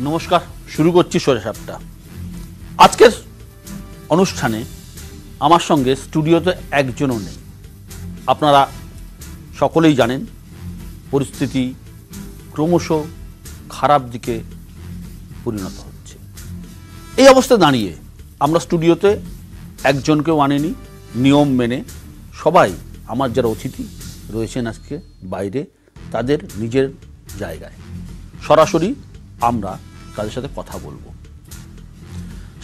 নমস্কার, শুরু করছি সোজা সাপটা। আজকের অনুষ্ঠানে আমার সঙ্গে স্টুডিওতে একজনও নেই। আপনারা সকলেই জানেন পরিস্থিতি ক্রমশ খারাপ দিকে পরিণত হচ্ছে। এই অবস্থা দাঁড়িয়ে আমরা স্টুডিওতে একজনকেও আনিনি, নিয়ম মেনে সবাই আমার যারা অতিথি রয়েছেন আজকে বাইরে তাদের নিজের জায়গায় সরাসরি আমরা তাদের সাথে কথা বলবো।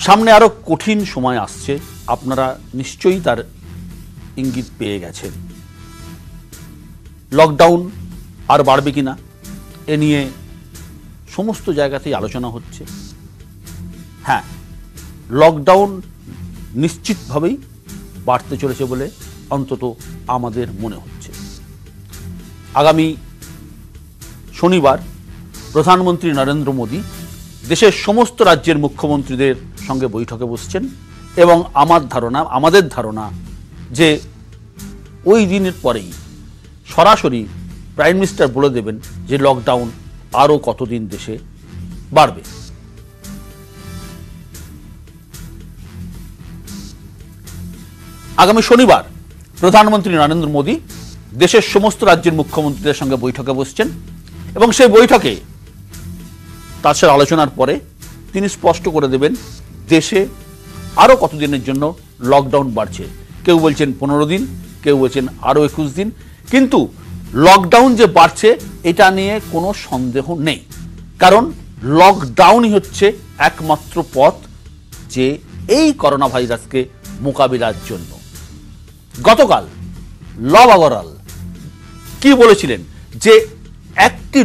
সামনে আরো কঠিন সময় আসছে, আপনারা নিশ্চয়ই তার ইঙ্গিত পেয়ে গেছেন। লকডাউন আর বাড়বে কিনা এ নিয়ে সমস্ত জায়গাতেই আলোচনা হচ্ছে। হ্যাঁ, লকডাউন নিশ্চিতভাবেই বাড়তে চলেছে বলে অন্তত আমাদের মনে হচ্ছে। আগামী শনিবার প্রধানমন্ত্রী নরেন্দ্র মোদী দেশের সমস্ত রাজ্যের মুখ্যমন্ত্রীদের সঙ্গে বৈঠকে বসছেন এবং আমাদের ধারণা যে ওই দিনের পরেই সরাসরি প্রাইম মিনিস্টার বলে দেবেন যে লকডাউন আরও কতদিন দেশে বাড়বে। আগামী শনিবার প্রধানমন্ত্রী নরেন্দ্র মোদী দেশের সমস্ত রাজ্যের মুখ্যমন্ত্রীদের সঙ্গে বৈঠকে বসছেন এবং সেই বৈঠকে তার সাথে আলোচনার পরে তিনি স্পষ্ট করে দেবেন দেশে আরও কতদিনের জন্য লকডাউন বাড়ছে। কেউ বলছেন 15 দিন, কেউ বলছেন আরও 21 দিন। কিন্তু লকডাউন যে বাড়ছে এটা নিয়ে কোনো সন্দেহ নেই, কারণ লকডাউনই হচ্ছে একমাত্র পথ যে এই করোনা ভাইরাসকে মোকাবিলার জন্য। গতকাল লব আগরওয়াল কি বলেছিলেন যে একটি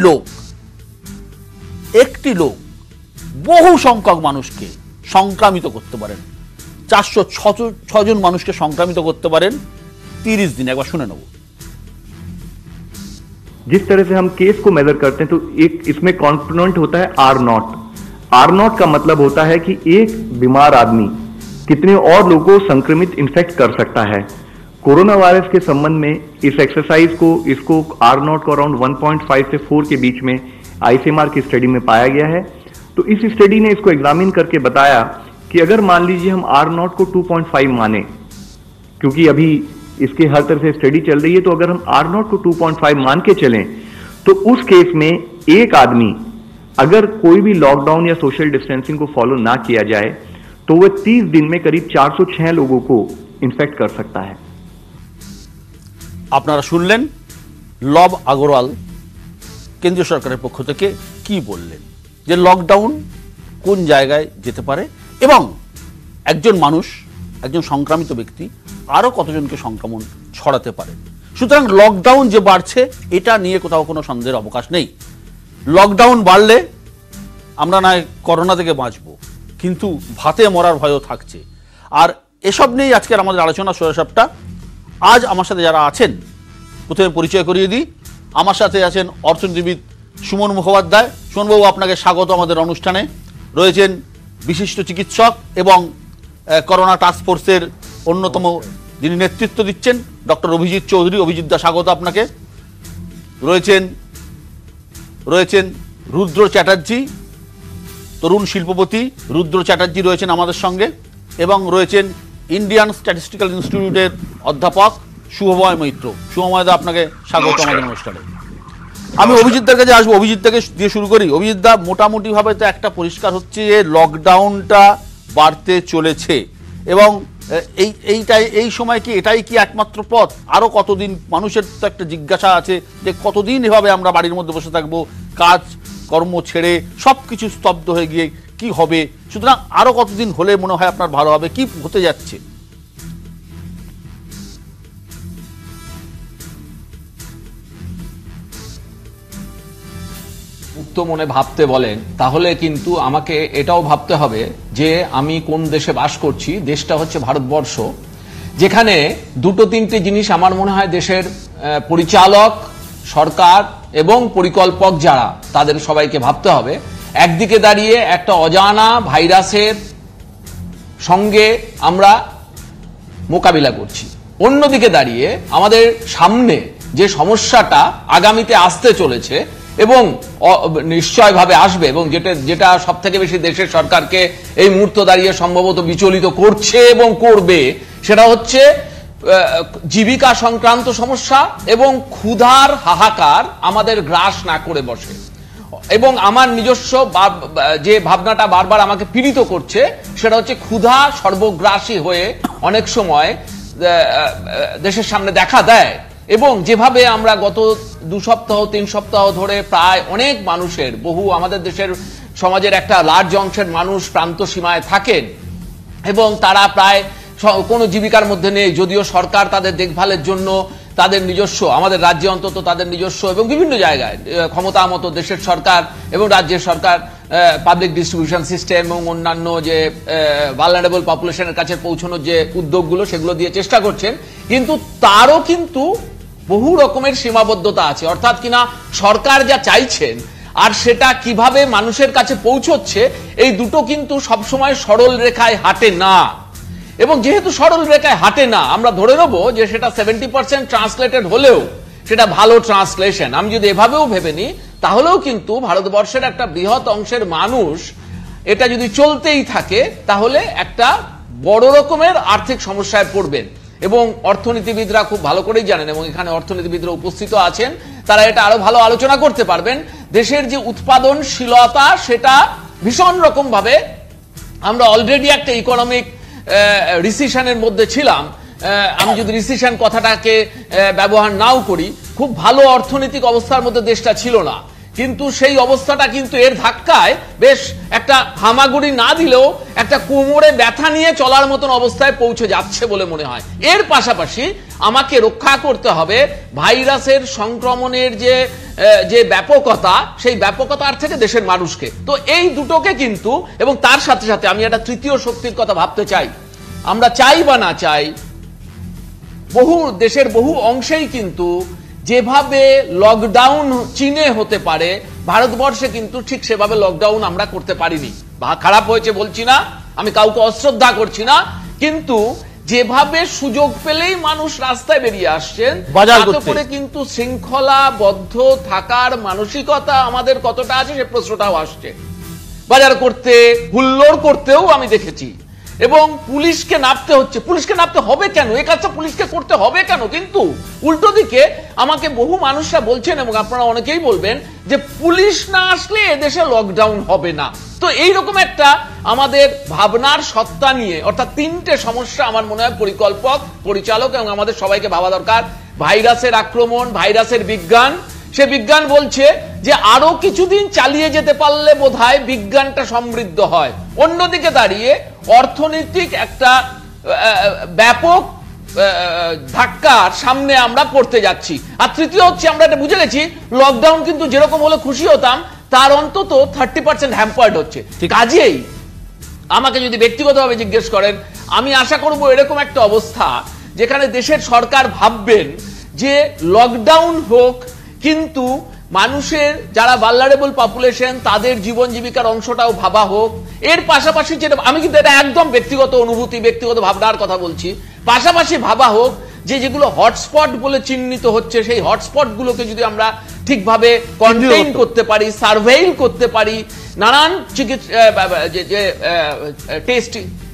লোক বহু সংখ্যক মানুষকে সংক্রামিত করতে পারেন, 406 জন মানুষকে সংক্রামিত করতে পারেন 30 দিন। একবার শুনে নেব। जिस तरह से हम केस को मेजर करते हैं तो एक इसमें कॉम्पोनेंट होता है R0 का मतलब होता है कि एक बीमार आदमी कितने और लोगों को संक्रमित इन्फेक्ट कर सकता है। कोरोना वायरस के संबंध में इस एक्सरसाइज को इसको R0 को अराउंड 1.5 से 4 के बीच में ICMR की स्टडी में पाया गया है। तो इस स्टडी ने इसको एग्जामिन करके बताया कि अगर मान लीजिए हम R0 को 2.5 माने, क्योंकि अभी इसके हर तरह से स्टडी चल रही है, तो अगर हम R0 को 2.5 मान के चलें तो उस केस में एक आदमी अगर कोई भी लॉकडाउन या सोशल डिस्टेंसिंग को फॉलो ना किया जाए तो वह 30 दिन में करीब 406 लोगों को इन्फेक्ट कर सकता है। আপনারা শুনলেন লব আগরওয়াল কেন্দ্রীয় সরকারের পক্ষ থেকে কি বললেন, যে লকডাউন কোন জায়গায় যেতে পারে এবং একজন মানুষ, একজন সংক্রামিত ব্যক্তি আরও কতজনকে সংক্রমণ ছড়াতে পারে। সুতরাং লকডাউন যে বাড়ছে এটা নিয়ে কোথাও কোনো সন্দেহের অবকাশ নেই। লকডাউন বাড়লে আমরা না করোনা থেকে বাঁচব, কিন্তু ভাতে মরার ভয়ও থাকছে। আর এসব নিয়েই আজকের আমাদের আলোচনা সোজা সাপটা। আজ আমার সাথে যারা আছেন প্রথমে পরিচয় করিয়ে দিই। আমার সাথে আছেন অর্থনীতিবিদ সুমন মুখোপাধ্যায়। সুমনবাবু, আপনাকে স্বাগত আমাদের অনুষ্ঠানে। রয়েছেন বিশিষ্ট চিকিৎসক এবং করোনা টাস্কফোর্সের অন্যতম যিনি নেতৃত্ব দিচ্ছেন ডক্টর অভিজিৎ চৌধুরী। অভিজিৎ দা, স্বাগত আপনাকে। রয়েছেন রুদ্র চ্যাটার্জি, তরুণ শিল্পপতি রুদ্র চ্যাটার্জি রয়েছেন আমাদের সঙ্গে, এবং রয়েছেন ইন্ডিয়ান স্ট্যাটিস্টিক্যাল ইনস্টিটিউটের অধ্যাপক শুভময় মৈত্র। শুভময় দা, আপনাকে স্বাগত আমাদের অনুষ্ঠানে। আমি অভিজিৎদার কাছে আসবো, অভিজিৎ থেকে দিয়ে শুরু করি। অভিজিৎ দা, মোটামুটিভাবে তো একটা পরিষ্কার হচ্ছে যে লকডাউনটা বাড়তে চলেছে এবং এই সময় কি এটাই কি একমাত্র পথ? আরো কতদিন? মানুষের তো একটা জিজ্ঞাসা আছে যে কতদিন এভাবে আমরা বাড়ির মধ্যে বসে থাকবো, কাজ কর্ম ছেড়ে সবকিছু স্তব্ধ হয়ে গিয়ে কি হবে? সুতরাং আরো কতদিন হলে মনে হয় আপনার ভালো হবে? কি হতে যাচ্ছে? মুক্ত মনে ভাবতে বলেন, তাহলে কিন্তু আমাকে এটাও ভাবতে হবে যে আমি কোন দেশে বাস করছি। দেশটা হচ্ছে ভারতবর্ষ, যেখানে দুটো তিনটে জিনিস আমার মনে হয় দেশের পরিচালক, সরকার এবং পরিকল্পক যারা, তাদের সবাইকে ভাবতে হবে। একদিকে দাঁড়িয়ে একটা অজানা ভাইরাসের সঙ্গে আমরা মোকাবিলা করছি, অন্যদিকে দাঁড়িয়ে আমাদের সামনে যে সমস্যাটা আগামীতে আসতে চলেছে এবং নিশ্চয়ভাবে আসবে, এবং যেটা সব থেকে বেশি দেশের সরকারকে এই মুহূর্তে দাঁড়িয়ে সম্ভবত বিচলিত করছে এবং করবে, সেটা হচ্ছে জীবিকা সংক্রান্ত সমস্যা এবং ক্ষুধার হাহাকার আমাদের গ্রাস না করে বসে। এবং আমার নিজস্ব যে ভাবনাটা বারবার আমাকে পীড়িত করছে সেটা হচ্ছে ক্ষুধা সর্বগ্রাসী হয়ে অনেক সময় দেশের সামনে দেখা দেয়। এবং যেভাবে আমরা গত 2 সপ্তাহ 3 সপ্তাহ ধরে প্রায় অনেক মানুষের, বহু আমাদের দেশের সমাজের একটা লার্জ অংশের মানুষ প্রান্ত সীমায় থাকেন এবং তারা প্রায় কোনো জীবিকার মধ্যে নেই, যদিও সরকার তাদের দেখভালের জন্য তাদের নিজস্ব, আমাদের রাজ্যে অন্তত তাদের নিজস্ব এবং বিভিন্ন জায়গায় ক্ষমতা মতো দেশের সরকার এবং রাজ্যের সরকার পাবলিক ডিস্ট্রিবিউশন সিস্টেম এবং অন্যান্য যে ভালনারেবল পপুলেশনের কাছে পৌঁছানোর যে উদ্যোগগুলো সেগুলো দিয়ে চেষ্টা করছেন, কিন্তু তারও কিন্তু বহু রকমের সীমাবদ্ধতা আছে। অর্থাৎ কিনা সরকার যা চাইছেন আর সেটা কিভাবে মানুষের কাছে পৌঁছচ্ছে, এই দুটো কিন্তু সবসময় সরল রেখায় হাঁটে না। এবং যেহেতু সরল রেখায় হাঁটে না, আমরা ধরে নেব যে সেটা 70% ট্রান্সলেটেড হলেও সেটা ভালো ট্রান্সলেশন। আমি যদি এভাবেও ভেবে নিই, তাহলেও কিন্তু ভারতবর্ষের একটা বৃহৎ অংশের মানুষ এটা যদি চলতেই থাকে তাহলে একটা বড় রকমের আর্থিক সমস্যায় পড়বেন। এবং অর্থনীতিবিদরা খুব ভালো করেই জানেন, এবং এখানে অর্থনীতিবিদরা উপস্থিত আছেন, তারা এটা আরো ভালো আলোচনা করতে পারবেন। দেশের যে উৎপাদনশীলতা সেটা ভীষণ রকম ভাবে, আমরা অলরেডি একটা ইকোনমিক রিসেশনের মধ্যে ছিলাম। আমি যদি রিসেশন কথাটাকে ব্যবহার নাও করি, খুব ভালো অর্থনৈতিক অবস্থার মধ্যে দেশটা ছিল না, কিন্তু সেই অবস্থাটা কিন্তু এর ধাক্কায় বেশ একটা হামাগুড়ি না দিলেও একটা কোমরে ব্যথা নিয়ে চলার মতন অবস্থায় পৌঁছে যাচ্ছে বলে মনে হয়। এর পাশাপাশি আমাকে রক্ষা করতে হবে ভাইরাসের সংক্রমণের যে ব্যাপকতা, সেই ব্যাপকতার থেকে দেশের মানুষকে। তো এই দুটোকে কিন্তু, এবং তার সাথে সাথে আমি একটা তৃতীয় শক্তির কথা ভাবতে চাই। আমরা চাই বা না চাই, দেশের বহু অংশেই কিন্তু যেভাবে লকডাউন চীনে হতে পারে, ভারতবর্ষে কিন্তু ঠিক সেভাবে লকডাউন আমরা করতে পারিনি। খারাপ হয়েছে বলছি না, আমি কাউকে অশ্রদ্ধা করছি না, কিন্তু যেভাবে সুযোগ পেলেই মানুষ রাস্তায় বেরিয়ে আসছেন, তাতে করে কিন্তু শৃঙ্খলাবদ্ধ থাকার মানসিকতা আমাদের কতটা আছে সে প্রশ্নটাও আসছে। বাজার করতে, হুল্লোড় করতেও আমি দেখেছি, এবং পুলিশকে নামতে হচ্ছে। পুলিশকে নামতে হবে কেন? এই কাজটা পুলিশকে করতে হবে কেন? কিন্তু উল্টো দিকে আমাকে বহু মানুষরা বলছেন, এবং আপনারা অনেকেই বলবেন, যে পুলিশ না আসলে এদেশে লকডাউন হবে না। তো এইরকম একটা আমাদের ভাবনার সত্তা নিয়ে, অর্থাৎ 3টে সমস্যা আমার মনে হয় পরিকল্পক, পরিচালক এবং আমাদের সবাইকে ভাবা দরকার। ভাইরাসের আক্রমণ, ভাইরাসের বিজ্ঞান, সে বিজ্ঞান বলছে যে আরো কিছুদিন চালিয়ে যেতে পারলে বোধহয় বিজ্ঞানটা সমৃদ্ধ হয়। অন্যদিকে দাঁড়িয়ে অর্থনৈতিক একটা ব্যাপক ধাক্কার সামনে আমরা পড়তে যাচ্ছি। আর তৃতীয় হচ্ছে, আমরা এটা বুঝে গেছি লকডাউন কিন্তু যেরকম হলে খুশি হতাম, তার অন্তত 30% হ্যাম্পার্ড হচ্ছে। কাজেই আমাকে যদি ব্যক্তিগতভাবে জিজ্ঞেস করেন, আমি আশা করব এরকম একটা অবস্থা যেখানে দেশের সরকার ভাববেন যে লকডাউন হোক, কিন্তু মানুষের যারা ভালনারেবল পপুলেশন তাদের জীবন জীবিকার অংশটাও ভাবা হোক। এর পাশাপাশি যেটা, আমি কিন্তু এটা একদম ব্যক্তিগত অনুভূতি, ব্যক্তিগত ভাবনার কথা বলছি, পাশাপাশি ভাবা হোক যে যেগুলো হটস্পট বলে চিহ্নিত হচ্ছে, সেই হটস্পট গুলোকে যদি আমরা ঠিকভাবে কন্টেইন করতে পারি, সার্ভেইল করতে পারি, নানান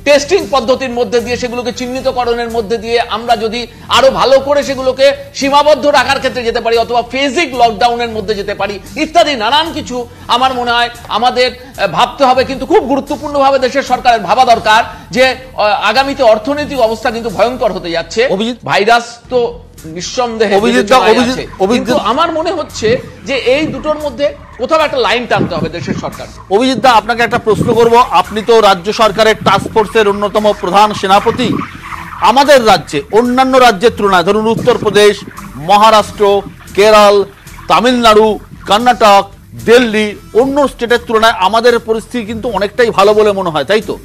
টেস্টিং পদ্ধতির মধ্যে দিয়ে সেগুলোকে চিহ্নিতকরণের মধ্যে দিয়ে আমরা যদি আরো ভালো করে সেগুলোকে সীমাবদ্ধ রাখার ক্ষেত্রে যেতে পারি, অথবা ফেজিক লকডাউনের মধ্যে যেতে পারি, ইত্যাদি নানান কিছু আমার মনে হয় আমাদের ভাবতে হবে। কিন্তু খুব গুরুত্বপূর্ণভাবে দেশের সরকারের ভাবা দরকার যে আগামীতে অর্থনৈতিক অবস্থা কিন্তু ভয়ঙ্কর হতে যাচ্ছে। ভাইরাস তো নিঃসন্দেহে, কিন্তু আমার মনে হচ্ছে যে এই দুটোর মধ্যে কোথাও একটা লাইন টানতে হবে দেশের সরকার। অভিজিৎ দা, আপনাকে একটা প্রশ্ন করব। আপনি তো রাজ্য সরকারের টাস্ক ফোর্সের অন্যতম প্রধান সেনাপতি। আমাদের রাজ্যে অন্যান্য রাজ্যের তুলনায়, ধরুন উত্তরপ্রদেশ, মহারাষ্ট্র, কেরল, তামিলনাড়ু, কর্ণাটক, দিল্লি, অন্য স্টেটের তুলনায় আমাদের পরিস্থিতি কিন্তু অনেকটাই ভালো বলে মনে হয়, তাই তো?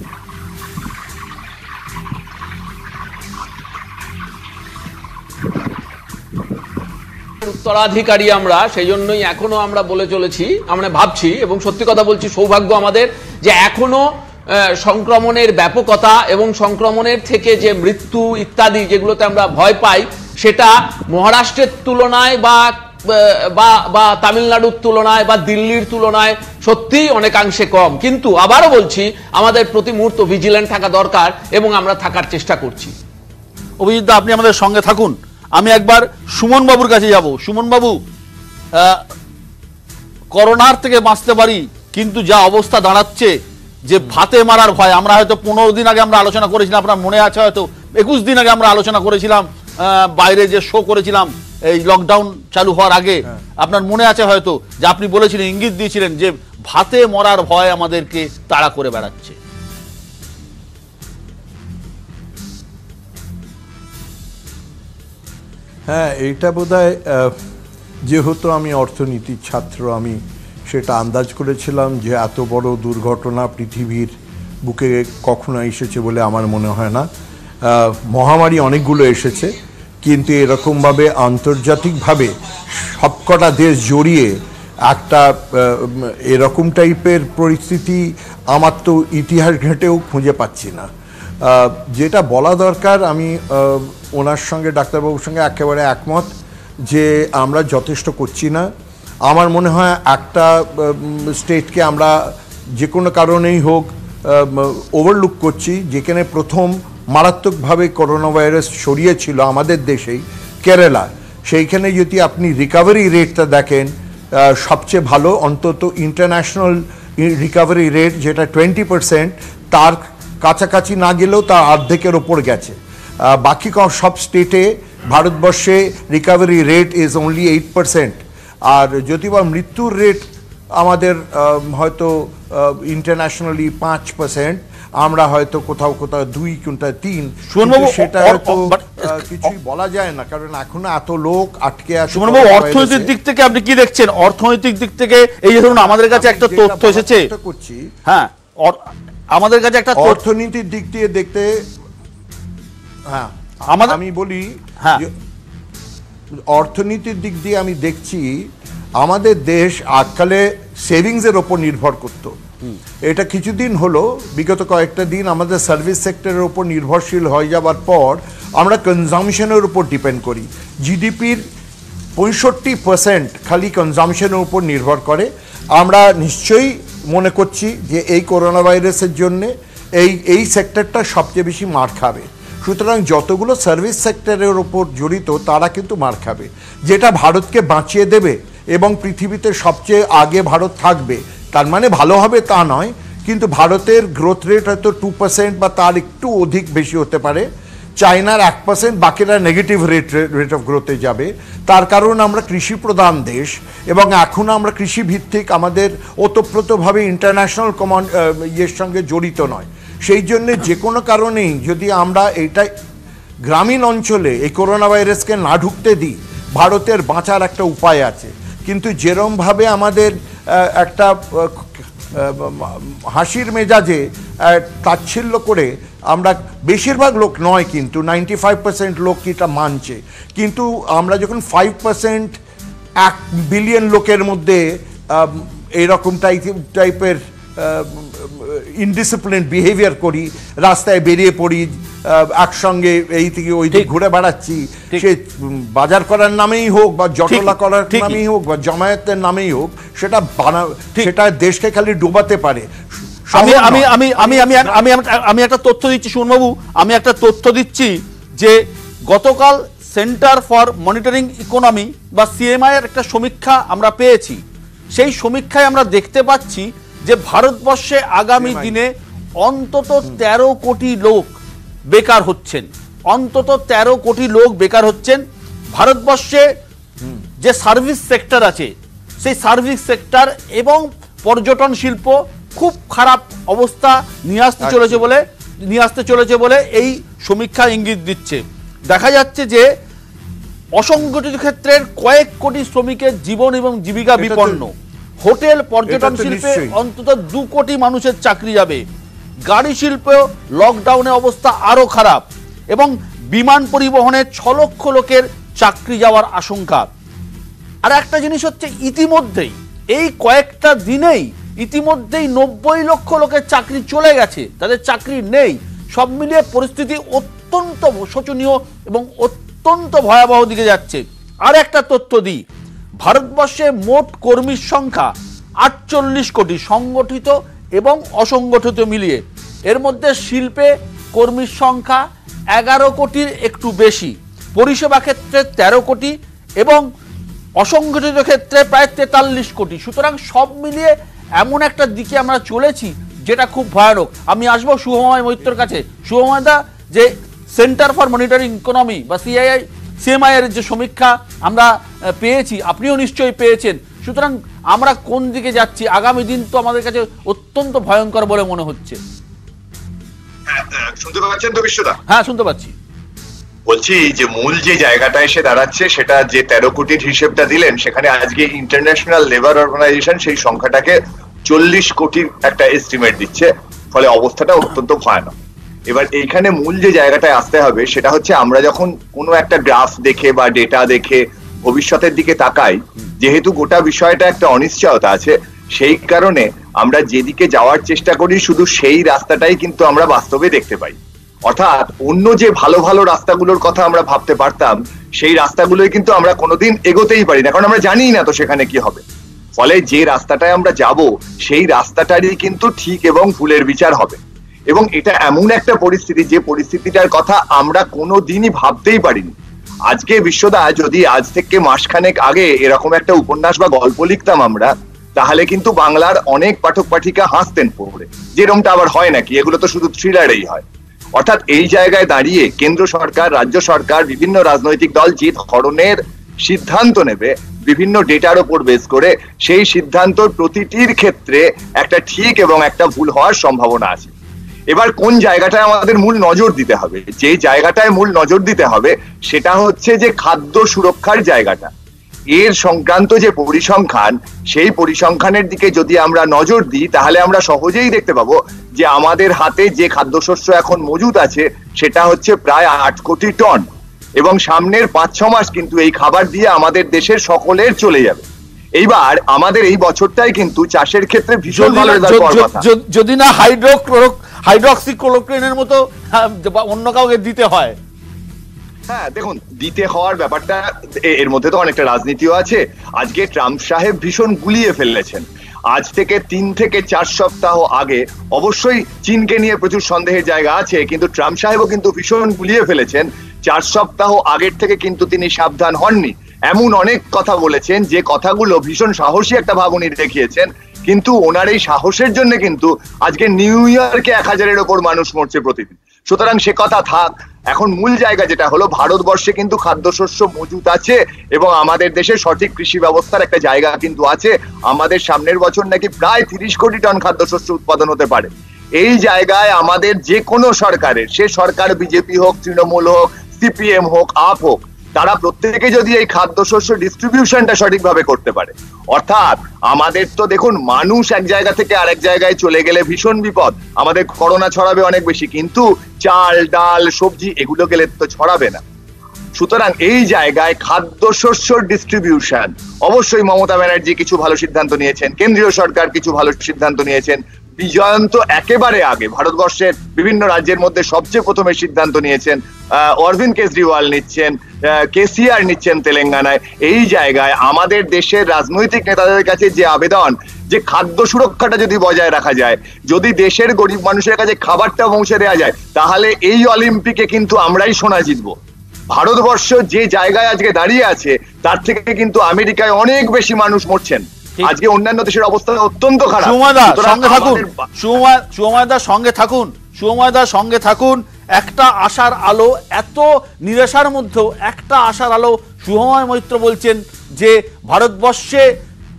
উত্তরাধিকারী আমরা, সেই জন্যই এখনো আমরা বলে চলেছি, আমরা ভাবছি, এবং সত্যি কথা বলছি, সৌভাগ্য আমাদের যে এখনো সংক্রমণের ব্যাপকতা এবং সংক্রমণের থেকে যে মৃত্যু ইত্যাদি যেগুলোতে আমরা ভয় পাই, সেটা মহারাষ্ট্রের তুলনায় বা বা তামিলনাড়ুর তুলনায় বা দিল্লির তুলনায় সত্যিই অনেকাংশে কম, কিন্তু আবারও বলছি আমাদের প্রতি মুহূর্ত ভিজিল্যান্ট থাকা দরকার এবং আমরা থাকার চেষ্টা করছি। অভিজিৎ দা, আপনি আমাদের সঙ্গে থাকুন। আমি একবার সুমন বাবুর কাছে যাব। সুমন বাবু, করোনার থেকে বাঁচতে পারি, কিন্তু যা অবস্থা দাঁড়াচ্ছে যে ভাতে মারার ভয়, আমরা হয়তো 15 দিন আগে আমরা আলোচনা করেছিলাম, আপনার মনে আছে হয়তো 21 দিন আগে আমরা আলোচনা করেছিলাম, বাইরে যে শো করেছিলাম এই লকডাউন চালু হওয়ার আগে, আপনার মনে আছে হয়তো যে আপনি বলেছিলেন, ইঙ্গিত দিয়েছিলেন যে ভাতে মরার ভয় আমাদেরকে তাড়া করে বেড়াচ্ছে। হ্যাঁ, এইটা বোধহয় যেহেতু আমি অর্থনীতির ছাত্র, আমি সেটা আন্দাজ করেছিলাম যে এত বড় দুর্ঘটনা পৃথিবীর বুকে কখনো এসেছে বলে আমার মনে হয় না। মহামারী অনেকগুলো এসেছে, কিন্তু এরকমভাবে আন্তর্জাতিকভাবে সবকটা দেশ জড়িয়ে একটা এরকম টাইপের পরিস্থিতি আমার তো ইতিহাস ঘেঁটেও খুঁজে পাচ্ছি না। যেটা বলা দরকার, আমি ওনার সঙ্গে, ডাক্তারবাবুর সঙ্গে একেবারে একমত যে আমরা যথেষ্ট করছি না। আমার মনে হয় একটা স্টেটকে আমরা যে কোনো কারণেই হোক ওভারলুক করছি। যেখানে প্রথম মারাত্মকভাবে করোনা ভাইরাস ছড়িয়েছিল আমাদের দেশেই, কেরালা, সেইখানে যদি আপনি রিকভারি রেটটা দেখেন সবচেয়ে ভালো, অন্তত ইন্টারন্যাশনাল রিকভারি রেট যেটা 20%, তার কাছাকাছি না গেলেও তা অর্ধেকের ওপর গেছে। বাকি সব স্টেটে ভারতবর্ষে রিকভারি রেট ইজ অনলি 8%। আর যদি বা মৃত্যুর রেট আমাদের হয়তো ইন্টারন্যাশনালি 5%, আমরা হয়তো কোথাও কোথাও 2 কিংবা 3, সেটা হয়তো কিছুই বলা যায় না, কারণ এখনো এত লোক আটকে আছে। অর্থনৈতিক দিক থেকে আপনি কি দেখছেন? অর্থনৈতিক দিক থেকে এই যে ধরুন আমাদের কাছে একটা তথ্য এসেছে, হ্যাঁ, আমাদের কাছে একটা অর্থনীতির দিক দিয়ে দেখতে, হ্যাঁ আমি বলি, হ্যাঁ, অর্থনীতির দিক দিয়ে আমি দেখছি আমাদের দেশ আজকালে সেভিংসের ওপর নির্ভর করত। এটা কিছুদিন হলো, বিগত কয়েকটা দিন আমাদের সার্ভিস সেক্টরের ওপর নির্ভরশীল হয়ে যাওয়ার পর আমরা কনজামশনের উপর ডিপেন্ড করি। জিডিপির 65% খালি কনজামশনের উপর নির্ভর করে। আমরা নিশ্চয়ই মনে করছি যে এই করোনা ভাইরাসের জন্যে এই সেক্টরটা সবচেয়ে বেশি মার খাবে। সুতরাং যতগুলো সার্ভিস সেক্টরের ওপর জড়িত তারা কিন্তু মার খাবে। যেটা ভারতকে বাঁচিয়ে দেবে এবং পৃথিবীতে সবচেয়ে আগে ভারত থাকবে, তার মানে ভালো হবে তা নয়, কিন্তু ভারতের গ্রোথ রেট হয়তো 2% বা তার একটু অধিক বেশি হতে পারে। চায়নার 1%, বাকিরা নেগেটিভ রেট অফ গ্রোথে যাবে। তার কারণ আমরা কৃষি প্রধান দেশ এবং এখন আমরা কৃষি ভিত্তিক, আমাদের ওতপ্রোতভাবে ইন্টারন্যাশনাল ইয়ের সঙ্গে জড়িত নয়। সেই জন্যে যে কোনো কারণেই যদি আমরা এটা গ্রামীণ অঞ্চলে এই করোনা ভাইরাসকে না ঢুকতে দিই, ভারতের বাঁচার একটা উপায় আছে। কিন্তু যেরমভাবে আমাদের একটা হাসির মেজাজে তাচ্ছিল্য করে আমরা, বেশিরভাগ লোক নয় কিন্তু 95% লোক এটা মানছে, কিন্তু আমরা যখন 5% 1 বিলিয়ন লোকের মধ্যে এইরকম টাইপের ইনডিসিপ্লিন বিহেভিয়ার করি, রাস্তায় বেরিয়ে পড়ি, একসঙ্গে এই থেকে ওই দিকে ঘুরে বেড়াচ্ছি, সে বাজার করার নামেই হোক বা জটলা করার নামেই হোক বা জমায়েতের নামেই হোক, সেটা দেশকে খালি ডুবাতে পারে। আমি একটা তথ্য দিচ্ছি সুমনবাবু, আমি একটা তথ্য দিচ্ছি যে গতকাল সেন্টার ফর মনিটরিং ইকোনমি বা সিএমআই এর একটা সমীক্ষা আমরা পেয়েছি। সেই সমীক্ষায় আমরা দেখতে পাচ্ছি যে ভারতবর্ষে আগামী দিনে অন্তত 13 কোটি লোক বেকার হচ্ছেন, অন্তত 13 কোটি লোক বেকার হচ্ছেন। ভারতবর্ষে যে সার্ভিস সেক্টর আছে, সেই সার্ভিস সেক্টর এবং পর্যটন শিল্প খুব খারাপ অবস্থা নিয়ে আসতে চলেছে বলে এই সমীক্ষা ইঙ্গিত দিচ্ছে। দেখা যাচ্ছে যে অসংগঠিত ক্ষেত্রের কয়েক কোটি শ্রমিকের জীবন এবং জীবিকা বিপন্ন। হোটেল পর্যটন শিল্পে অন্তত 2 কোটি মানুষের চাকরি যাবে। গাড়ি শিল্পে লকডাউনে অবস্থা আরো খারাপ এবং বিমান পরিবহনে 6 লক্ষ লোকের চাকরি যাওয়ার আশঙ্কা। আর একটা জিনিস হচ্ছে, ইতিমধ্যেই এই কয়েকটা দিনেই ইতিমধ্যেই 90 লক্ষ লোকের চাকরি চলে গেছে, তাদের চাকরি নেই। সব মিলিয়ে পরিস্থিতি অত্যন্ত শোচনীয় এবং অত্যন্ত ভয়াবহ দিকে যাচ্ছে। আর একটা তথ্য দিই, ভারতবর্ষে মোট কর্মীর সংখ্যা 48 কোটি, সংগঠিত এবং অসংগঠিত মিলিয়ে। এর মধ্যে শিল্পে কর্মীর সংখ্যা 11 কোটির একটু বেশি, পরিষেবা ক্ষেত্রে 13 কোটি এবং অসংগঠিত ক্ষেত্রে প্রায় 43 কোটি। সুতরাং সব মিলিয়ে এমন একটা দিকে আমরা চলেছি যেটা খুব ভয়ানক। আমি আসবো শুভময় মৈত্রর কাছে। শুভময় দা, যে সেন্টার ফর মনিটরিং ইকোনমি বা সিএমআই এর যে সমীক্ষা আমরা পেয়েছি, আপনিও নিশ্চয়ই পেয়েছেন, সুতরাং আমরা কোন দিকে যাচ্ছি? আগামী দিন তো আমাদের কাছে অত্যন্ত ভয়ঙ্কর বলে মনে হচ্ছে। শুনতে পাচ্ছেন তো বিশ্বদা? হ্যাঁ, শুনতে পাচ্ছি। বলছি যে মূল যে জায়গাটা এসে দাঁড়াচ্ছে সেটা যে 13 কোটির হিসেবটা দিলেন, সেখানে আজকে ইন্টারন্যাশনাল লেবার অর্গানাইজেশন সেই সংখ্যাটাকে 40 কোটির একটা এস্টিমেট দিচ্ছে, ফলে অবস্থাটা অত্যন্ত ভয়ানক। এবার এইখানে মূল যে জায়গাটায় আসতে হবে সেটা হচ্ছে, আমরা যখন কোনো একটা গ্রাফ দেখে বা ডেটা দেখে ভবিষ্যতের দিকে তাকাই, যেহেতু গোটা বিষয়টা একটা অনিশ্চয়তা আছে, সেই কারণে আমরা যেদিকে যাওয়ার চেষ্টা করি শুধু সেই রাস্তাটাই কিন্তু আমরা বাস্তবে দেখতে পাই। অর্থাৎ অন্য যে ভালো ভালো রাস্তাগুলোর কথা আমরা ভাবতে পারতাম, সেই রাস্তাগুলোই কিন্তু আমরা কোনোদিন এগোতেই পারি না, কারণ আমরা জানি না তো সেখানে কি হবে। ফলে যে রাস্তাটায় আমরা যাব সেই রাস্তাটারই কিন্তু ঠিক এবং ভুলের বিচার হবে। এবং এটা এমন একটা পরিস্থিতি, যে পরিস্থিতিটার কথা আমরা কোনোদিনই ভাবতেই পারিনি। আজকে বিশ্বদা, যদি আজ থেকে মাসখানেক আগে এরকম একটা উপন্যাস বা গল্প লিখতাম আমরা, তাহলে কিন্তু বাংলার অনেক পাঠক পাঠিকা হাসতেন পড়ে, যেরকমটা আবার হয় নাকি, এগুলো তো শুধু থ্রিলারেই হয়। অর্থাৎ এই জায়গায় দাঁড়িয়ে কেন্দ্র সরকার, রাজ্য সরকার, বিভিন্ন রাজনৈতিক দল যে ধরনের সিদ্ধান্ত নেবে বিভিন্ন ডেটার উপর বেস করে, সেই সিদ্ধান্তর প্রতিটির ক্ষেত্রে একটা ঠিক এবং একটা ভুল হওয়ার সম্ভাবনা আছে। এবার কোন জায়গাটায় আমাদের মূল নজর দিতে হবে? যে জায়গাটায় মূল নজর দিতে হবে সেটা হচ্ছে যে খাদ্য সুরক্ষার জায়গাটা। এর সংক্রান্ত যে পরিসংখ্যান, সেই পরিসংখ্যানের দিকে যদি আমরা নজর দিই, তাহলে আমরা সহজেই দেখতে পাবো যে আমাদের হাতে যে খাদ্যশস্য এখন মজুদ আছে সেটা হচ্ছে প্রায় 8 কোটি টন, এবং সামনের 5-6 মাস কিন্তু এই খাবার দিয়ে আমাদের দেশের সকলের চলে যাবে। এইবার আমাদের এই বছরটাই কিন্তু চাষের ক্ষেত্রে ভীষণ ভালো রেজাল্ট পাওয়ার কথা, যদি না হাইড্রক্সিক্লোরোকুইনের মতো অন্য কাউকে দিতে হয়। হ্যাঁ দেখুন, দিতে হওয়ার ব্যাপারটা এর মধ্যে তো অনেকটা রাজনীতিও আছে। আজকে ট্রাম্প সাহেব ভীষণ গুলিয়ে ফেলেছেন। আজ থেকে 3 থেকে 4 সপ্তাহ আগে, অবশ্যই চীনকে নিয়ে প্রচুর সন্দেহের জায়গা আছে, কিন্তু ট্রাম্প সাহেবও কিন্তু ভীষণ গুলিয়ে ফেলেছেন। 4 সপ্তাহ আগের থেকে কিন্তু তিনি সাবধান হননি, এমন অনেক কথা বলেছেন যে কথাগুলো ভীষণ সাহসী একটা ভাবুনি দেখিয়েছেন। কিন্তু ওনার এই সাহসের জন্য কিন্তু আজকে নিউ ইয়র্কে 1000-এর ওপর মানুষ মরছে প্রতিদিন। সুতরাং সে কথা থাক, এখন মূল জায়গা যেটা হলো, ভারতবর্ষে কিন্তু খাদ্যশস্য মজুত আছে এবং আমাদের দেশে সঠিক কৃষি ব্যবস্থার একটা জায়গা কিন্তু আছে। আমাদের সামনের বছর নাকি প্রায় 30 কোটি টন খাদ্যশস্য উৎপাদন হতে পারে। এই জায়গায় আমাদের যে কোনো সরকারের, সে সরকার বিজেপি হোক, তৃণমূল হোক, সিপিএম হোক, আপ হোক, তারা প্রত্যেকে যদি এই খাদ্যশস্য ডিস্ট্রিবিউশনটা সঠিকভাবে করতে পারে, অর্থাৎ আমাদের তো দেখুন, মানুষ এক জায়গা থেকে আরেক জায়গায় চলে গেলে ভীষণ বিপদ, আমাদের করোনা ছড়াবে অনেক বেশি, কিন্তু চাল, ডাল, সবজি এগুলো গেলে তো ছড়াবে না। সুতরাং এই জায়গায় খাদ্যশস্য ডিস্ট্রিবিউশন, অবশ্যই মমতা ব্যানার্জি কিছু ভালো সিদ্ধান্ত নিয়েছেন, কেন্দ্রীয় সরকার কিছু ভালো সিদ্ধান্ত নিয়েছেন, বিজয়ন্ত একেবারে আগে ভারতবর্ষের বিভিন্ন রাজ্যের মধ্যে সবচেয়ে প্রথমে সিদ্ধান্ত নিয়েছেন, অরবিন্দ কেজরিওয়াল নিচ্ছেন, কেসিআর নিচ্ছেন তেলেঙ্গানায়। এই জায়গায় আমাদের দেশের রাজনৈতিক নেতাদের কাছে যে আবেদন, যে খাদ্য সুরক্ষাটা যদি বজায় রাখা যায়, যদি দেশের গরিব মানুষের কাছে খাবারটা পৌঁছে দেওয়া যায়, তাহলে এই অলিম্পিকে কিন্তু আমরাই সোনা জিতবো। ভারতবর্ষ যে জায়গায় আজকে দাঁড়িয়ে আছে, তার থেকে কিন্তু আমেরিকায় অনেক বেশি মানুষ মরছেন। আজকে অন্যান্য দেশের অবস্থা অত্যন্ত খারাপ। সুময়দার সঙ্গে থাকুন। একটা আশার আলো, এত নিরাশার মধ্যেও একটা আশার আলো। শুভময় মৈত্র বলছেন যে ভারতবর্ষে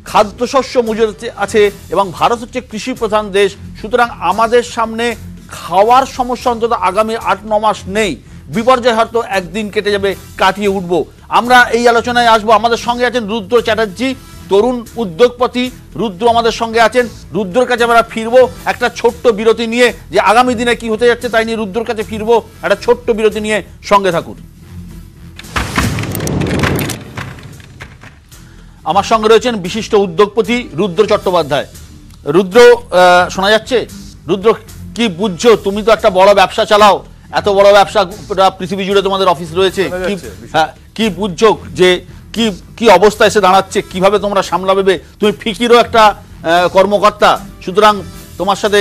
খাদ্যশস্য মজুদ আছে এবং ভারত হচ্ছে কৃষি প্রধান দেশ, সুতরাং আমাদের সামনে খাওয়ার সমস্যা অন্তত আগামী 8-9 মাস নেই। বিপর্যয় হয়তো একদিন কেটে যাবে, কাটিয়ে উঠবো। আমরা এই আলোচনায় আসবো। আমাদের সঙ্গে আছেন রুদ্র চ্যাটার্জি, তরুণ উদ্যোগপতি। রুদ্র আমাদের সঙ্গে আছেন। রুদ্রর কাছে আমরা ফিরবো একটা ছোট্ট বিরতি নিয়ে, যে আগামী দিনে কি হতে যাচ্ছে তাই নিয়ে রুদ্রর কাছে ফিরবো একটা ছোট্ট বিরতি নিয়ে। সঙ্গে থাকুন। আমার সঙ্গে রয়েছেন বিশিষ্ট উদ্যোগপতি রুদ্র চট্টোপাধ্যায়। রুদ্র, শোনা যাচ্ছে? রুদ্র, কি বুঝছো? তুমি তো একটা বড় ব্যবসা চালাও, এত বড় ব্যবসা, পৃথিবী জুড়ে তোমাদের অফিস রয়েছে, কি বুঝছো যে কি কি অবস্থা এসে দাঁড়াচ্ছে, কিভাবে তোমরা সামলাবে? তুমি ফিকিরও একটা কর্মকর্তা, সুতরাং তোমার সাথে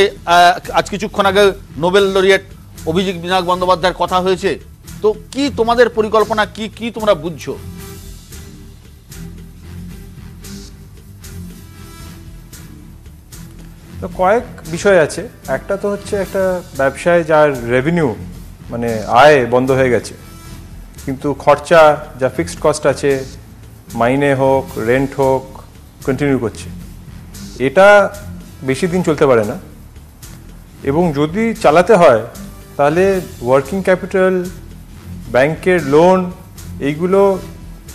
আজ কিছুক্ষণ আগে নোবেল লরিয়েট অভিজিৎ বিনায়ক বন্দ্যোপাধ্যায়ের কথা হয়েছে, তো কি তোমাদের পরিকল্পনা, কি কি তোমরা বুঝছো? তো কয়েক বিষয় আছে। একটা তো হচ্ছে একটা ব্যবসায় যার রেভিনিউ মানে আয় বন্ধ হয়ে গেছে, কিন্তু খরচা যা ফিক্সড কস্ট আছে, মাইনে হোক রেন্ট হোক, কন্টিনিউ করছে। এটা বেশি দিন চলতে পারে না, এবং যদি চালাতে হয় তাহলে ওয়ার্কিং ক্যাপিটাল, ব্যাংকের লোন, এইগুলো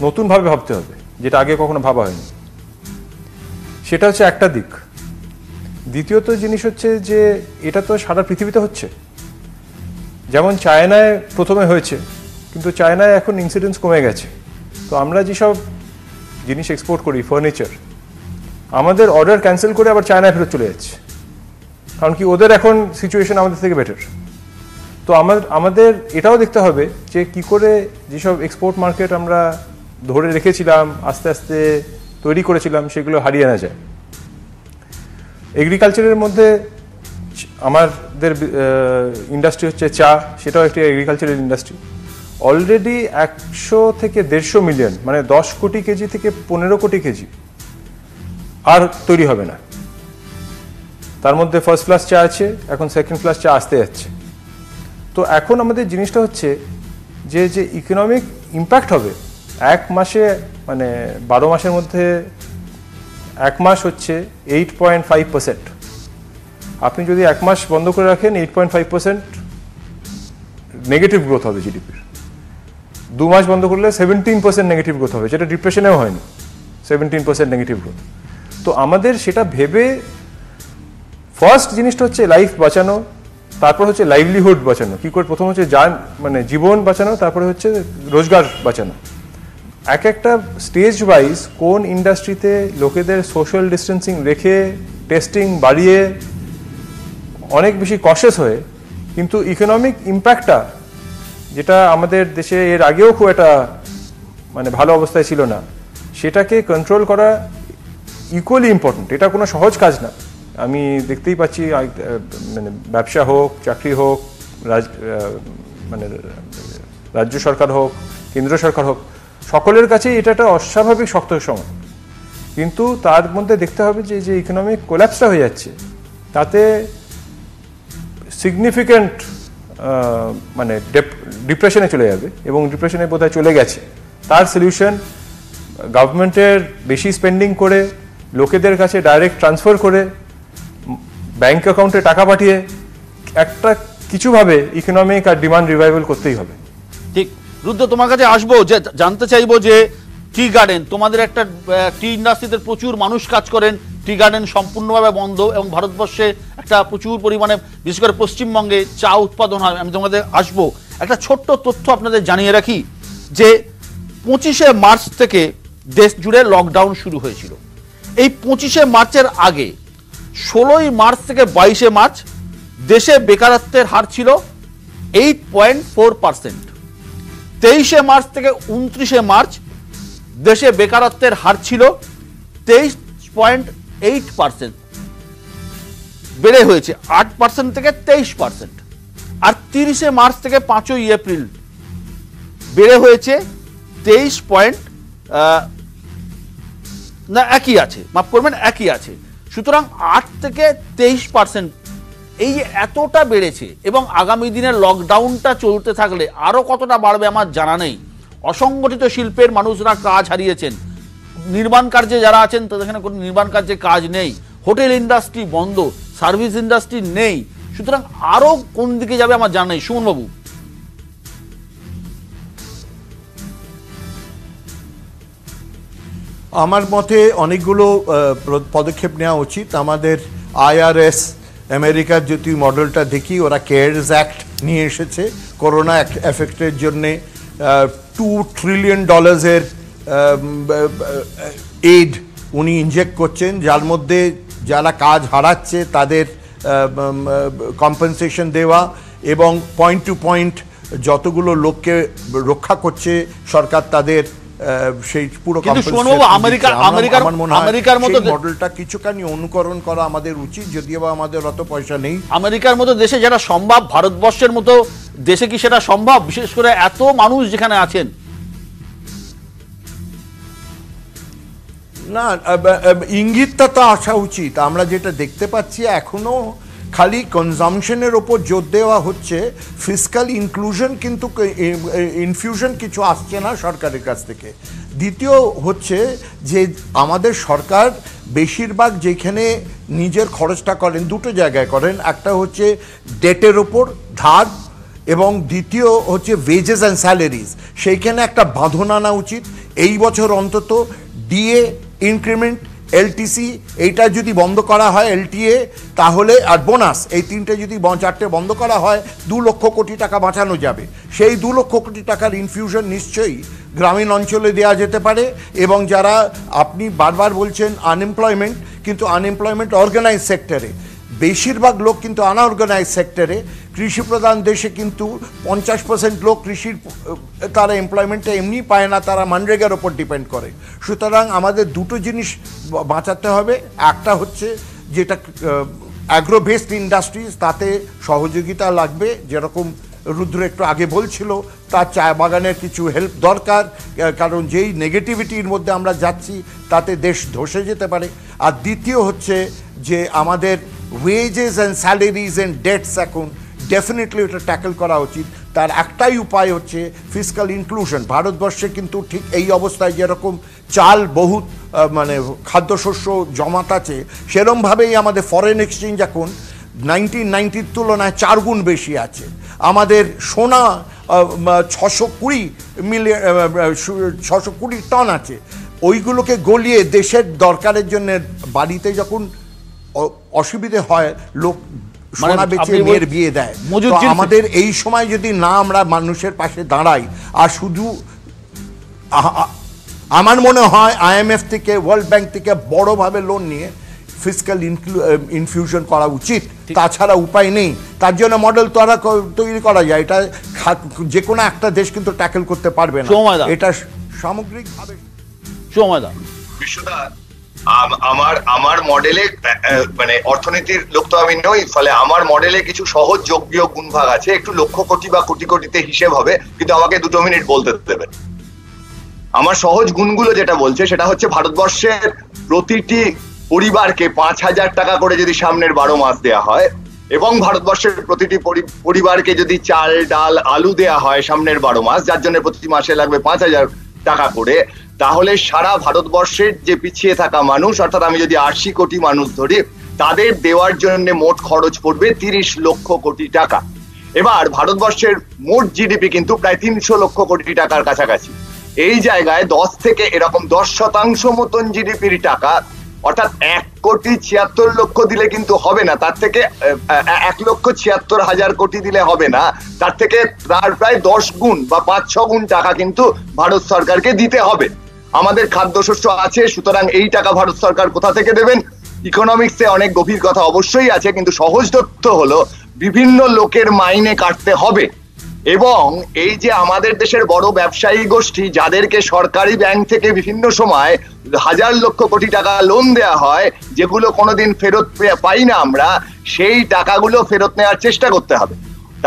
নতুনভাবে ভাবতে হবে, যেটা আগে কখনো ভাবা হয়নি। সেটা হচ্ছে একটা দিক। দ্বিতীয়ত জিনিস হচ্ছে যে এটা তো সারা পৃথিবীতে হচ্ছে। যেমন চায়নায় প্রথমে হয়েছে, কিন্তু চায়নায় এখন ইনসিডেন্স কমে গেছে। তো আমরা যেসব জিনিস এক্সপোর্ট করি, ফার্নিচার, আমাদের অর্ডার ক্যান্সেল করে আবার চায়নায় ফেরত চলে যাচ্ছে, কারণ কি ওদের এখন সিচুয়েশন আমাদের থেকে বেটার। তো আমাদের এটাও দেখতে হবে যে কি করে যেসব এক্সপোর্ট মার্কেট আমরা ধরে রেখেছিলাম, আস্তে আস্তে তৈরি করেছিলাম, সেগুলো হারিয়ে না যায়। এগ্রিকালচারের মধ্যে আমাদের ইন্ডাস্ট্রি হচ্ছে চা, সেটাও একটি এগ্রিকালচারাল ইন্ডাস্ট্রি। অলরেডি 100 থেকে 150 মিলিয়ন, মানে 10 কোটি কেজি থেকে 15 কোটি কেজি আর তৈরি হবে না। তার মধ্যে ফার্স্ট ক্লাস চা আছে, এখন সেকেন্ড ক্লাস চা আসতে যাচ্ছে। তো এখন আমাদের জিনিসটা হচ্ছে যে যে ইকোনমিক ইম্প্যাক্ট হবে এক মাসে, মানে 12 মাসের মধ্যে এক মাস হচ্ছে 8.5%। আপনি যদি এক মাস বন্ধ করে রাখেন, 8.5% নেগেটিভ গ্রোথ হবে জিডিপির। 2 মাস বন্ধ করলে 17% নেগেটিভ গ্রোথ হবে, যেটা ডিপ্রেশনেও হয়নি, 17% নেগেটিভ গ্রোথ। তো আমাদের সেটা ভেবে ফার্স্ট জিনিসটা হচ্ছে লাইফ বাঁচানো, তারপর হচ্ছে লাইভলিহুড বাঁচানো। কি করে? প্রথম হচ্ছে মানে জীবন বাঁচানো, তারপরে হচ্ছে রোজগার বাঁচানো। এক একটা স্টেজ ওয়াইজ কোন ইন্ডাস্ট্রিতে লোকেদের সোশ্যাল ডিস্টেন্সিং রেখে, টেস্টিং বাড়িয়ে, অনেক বেশি কশেস হয়ে, কিন্তু ইকোনমিক ইম্প্যাক্টটা যেটা আমাদের দেশে এর আগেও খুব একটা মানে ভালো অবস্থায় ছিল না, সেটাকে কন্ট্রোল করা ইকুয়ালি ইম্পর্টেন্ট। এটা কোনো সহজ কাজ না। আমি দেখতেই পাচ্ছি, মানে ব্যবসা হোক, চাকরি হোক, মানে রাজ্য সরকার হোক, কেন্দ্র সরকার হোক, সকলের কাছেই এটা একটা অস্বাভাবিক শক্ত সময়। কিন্তু তার মধ্যে দেখতে হবে যে যে ইকোনমিক কোল্যাপসটা হয়ে যাচ্ছে, তাতে সিগনিফিক্যান্ট মানে ডিপ্রেশনে চলে যাবে, এবং ডিপ্রেশনে বোধহয় চলে গেছে। তার সলিউশন গভর্নমেন্টের বেশি স্পেন্ডিং করে, লোকেদের কাছে ডাইরেক্ট ট্রান্সফার করে, ব্যাংক অ্যাকাউন্টে টাকা পাঠিয়ে একটা কিছুভাবে ইকোনমিক আর ডিমান্ড রিভাইভাল করতেই হবে। ঠিক। রুদ্র, তোমার কাছে আসবো, যে জানতে চাইবো যে টি গার্ডেন, তোমাদের একটা টি ইন্ডাস্ট্রিতে প্রচুর মানুষ কাজ করেন, টি গার্ডেন সম্পূর্ণভাবে বন্ধ, এবং ভারতবর্ষে একটা প্রচুর পরিমাণে বিশেষ করে পশ্চিমবঙ্গে চা উৎপাদন হয়। আমি তোমাদের আসবো। একটা ছোট্ট তথ্য আপনাদের জানিয়ে রাখি যে 25শে মার্চ থেকে দেশ জুড়ে লকডাউন শুরু হয়েছিল। এই 25শে মার্চের আগে 16ই মার্চ থেকে 22শে মার্চ দেশে বেকারত্বের হার ছিল 8.4%। 23শে মার্চ থেকে 29শে মার্চ দেশে বেকারত্বের হার ছিল 23.8%, বেড়ে হয়েছে 8% থেকে 23%। আর 30শে মার্চ থেকে 5ই এপ্রিল বেড়ে হয়েছে 23. না, একই আছে, মাফ করবেন, একই আছে। সুতরাং 8 থেকে 23%, এই যে এতটা বেড়েছে, এবং আগামী দিনে লকডাউনটা চলতে থাকলে আরো কতটা বাড়বে আমার জানা নেই। অসংগঠিত শিল্পের মানুষরা কাজ হারিয়েছেন, নির্মাণ কার্যে যারা আছেন তাদের এখানে কোনো নির্মাণ কার্যে কাজ নেই, হোটেল ইন্ডাস্ট্রি বন্ধ, সার্ভিস ইন্ডাস্ট্রি নেই। সুতরাং আরো কোন দিকে যাবে আমার জানা নেই। সুমন বাবু। আমার মতে অনেকগুলো পদক্ষেপ নেওয়া উচিত। আমাদের IRS আমেরিকার যদি মডেলটা দেখি, ওরা কেয়ারস অ্যাক্ট নিয়ে এসেছে করোনা এফেক্টের জন্যে। $2 ট্রিলিয়ন এইড উনি ইনজেক্ট করছেন, যার মধ্যে যারা কাজ হারাচ্ছে তাদের কম্পেনসেশন দেওয়া, এবং পয়েন্ট টু পয়েন্ট যতগুলো লোককে রক্ষা করছে সরকার তাদের সেই পুরো কিন্তু compensation শোনবাবু, দিচ্ছে। আমার মনে হয় আমেরিকার মতো সেই মডেলটা কিছুখানি অনুকরণ করা আমাদের উচিত, যদিও বা আমাদের অত পয়সা নেই। আমেরিকার মতো দেশে যেটা সম্ভব, ভারতবর্ষের মতো দেশে কি সেটা সম্ভব, বিশেষ করে এত মানুষ যেখানে আছেন? না, ইঙ্গিতটা তো আসা উচিত। আমরা যেটা দেখতে পাচ্ছি এখনো খালি কনজামশনের ওপর জোর দেওয়া হচ্ছে, ফিসকাল ইনক্লুশন কিন্তু ইনফিউশন কিছু আসছে না সরকারের কাছ থেকে। দ্বিতীয় হচ্ছে যে আমাদের সরকার বেশিরভাগ যেখানে নিজের খরচটা করেন দুটো জায়গায় করেন, একটা হচ্ছে ডেটের ওপর ধার, এবং দ্বিতীয় হচ্ছে ওয়েজেস অ্যান্ড স্যালারিজ। সেইখানে একটা বাঁধন আনা উচিত। এই বছর অন্তত ডিএ, ইনক্রিমেন্ট, এলটিসি এইটা যদি বন্ধ করা হয়, এলটিএ তাহলে, আর বোনাস, এই তিনটে যদি চারটে বন্ধ করা হয় 2 লক্ষ কোটি টাকা বাঁচানো যাবে। সেই 2 লক্ষ কোটি টাকার ইনফিউশন নিশ্চয়ই গ্রামীণ অঞ্চলে দেওয়া যেতে পারে। এবং যারা আপনি বারবার বলছেন আনএমপ্লয়মেন্ট, কিন্তু আনএমপ্লয়মেন্ট অর্গানাইজ সেক্টরে, বেশিরভাগ লোক কিন্তু আনঅর্গানাইজ সেক্টরে। কৃষিপ্রধান দেশে কিন্তু 50% লোক কৃষির তারা এমপ্লয়মেন্টটা এমনি পায় না, তারা মানরেগার ওপর ডিপেন্ড করে। সুতরাং আমাদের দুটো জিনিস বাঁচাতে হবে। একটা হচ্ছে যেটা অ্যাগ্রো বেসড ইন্ডাস্ট্রিজ, তাতে সহযোগিতা লাগবে, যেরকম রুদ্র একটু আগে বলছিল, তার চা বাগানের কিছু হেল্প দরকার, কারণ যেই নেগেটিভিটির মধ্যে আমরা যাচ্ছি তাতে দেশ ধসে যেতে পারে। আর দ্বিতীয় হচ্ছে যে আমাদের wages and salaries and debts এখন ডেফিনেটলি ওটা ট্যাকেল করা উচিত। তার একটাই উপায় হচ্ছে ফিসকাল ইনক্লুশন। ভারতবর্ষে কিন্তু ঠিক এই অবস্থায় যেরকম চাল বহুত মানে খাদ্যশস্য জমাত আছে, সেরমভাবেই আমাদের ফরেন এক্সচেঞ্জ এখন 1990-র তুলনায় 4 গুণ বেশি আছে। আমাদের সোনা 620 টন আছে। ওইগুলোকে গলিয়ে দেশের দরকারের জন্য বাড়িতে যখন অসুবিধে হয় লোক সোনা বেচে মেয়ের বিয়ে দেয়। তো আমাদের এই সময় যদি না আমরা মানুষের পাশে দাঁড়াই, আর শুধু আমার মনে হয় IMF থেকে, ওয়ার্ল্ড ব্যাংক থেকে বড়ভাবে লোন নিয়ে ফিসকাল ইনফিউশন করা উচিত। তাছাড়া উপায় নেই। তার জন্য মডেল তৈরি করা যায়। এটা যে কোনো একটা দেশ কিন্তু ট্যাকেল করতে পারবে না, এটা সামগ্রিকভাবে। বিশ্বদা, আমার মডেলে, মানে অর্থনীতির লোক তো আমি নই, ফলে আমার মডেলে কিছু সহজ যোগ বিয়োগ গুণভাগ আছে। একটু লক্ষ কোটি বা কোটি কোটিতে হিসেব হবে, কিন্তু আমাকে 2 মিনিট বলতে দেবেন। আমার সহজ গুণগুলো যেটা বলছে সেটা হচ্ছে, ভারতবর্ষের প্রতিটি পরিবারকে 5,000 টাকা করে যদি সামনের 12 মাস দেয়া হয়, এবং ভারতবর্ষের প্রতিটি পরিবারকে যদি চাল, ডাল, আলু দেয়া হয় সামনের 12 মাস, যার জন্য প্রতি মাসে লাগবে 5,000 টাকা করে, তাহলে সারা ভারতবর্ষের যে পিছিয়ে থাকা মানুষ, অর্থাৎ আমি যদি 80 কোটি মানুষ ধরি, তাদের দেওয়ার জন্য মোট খরচ পড়বে 30 লক্ষ কোটি টাকা। এবার ভারতবর্ষের মোট জিডিপি কিন্তু প্রায় 300 লক্ষ কোটি টাকার কাছাকাছি। এই জায়গায় 10 থেকে এরকম 10% মতন জিডিপির টাকা, অর্থাৎ 1,76,00,000 দিলে কিন্তু হবে না, তার থেকে 1,76,000 কোটি দিলে হবে না, তার থেকে তার প্রায় 10 গুণ বা 5-6 গুণ টাকা কিন্তু ভারত সরকারকে দিতে হবে। আমাদের খাদ্যশস্য আছে, সুতরাং এই টাকা ভারত সরকার কোথা থেকে দেবেন? ইকোনমিক্সে অনেক গভীর কথা অবশ্যই আছে, কিন্তু সহজ তথ্য হলো বিভিন্ন লোকের মাইনে কাটতে হবে। এবং এই যে আমাদের দেশের বড় ব্যবসায়ী গোষ্ঠী, যাদেরকে সরকারি ব্যাংক থেকে বিভিন্ন সময় 1,000 লক্ষ কোটি টাকা লোন দেয়া হয়, যেগুলো কোনোদিন ফেরত পাই না আমরা, সেই টাকাগুলো ফেরত নেওয়ার চেষ্টা করতে হবে।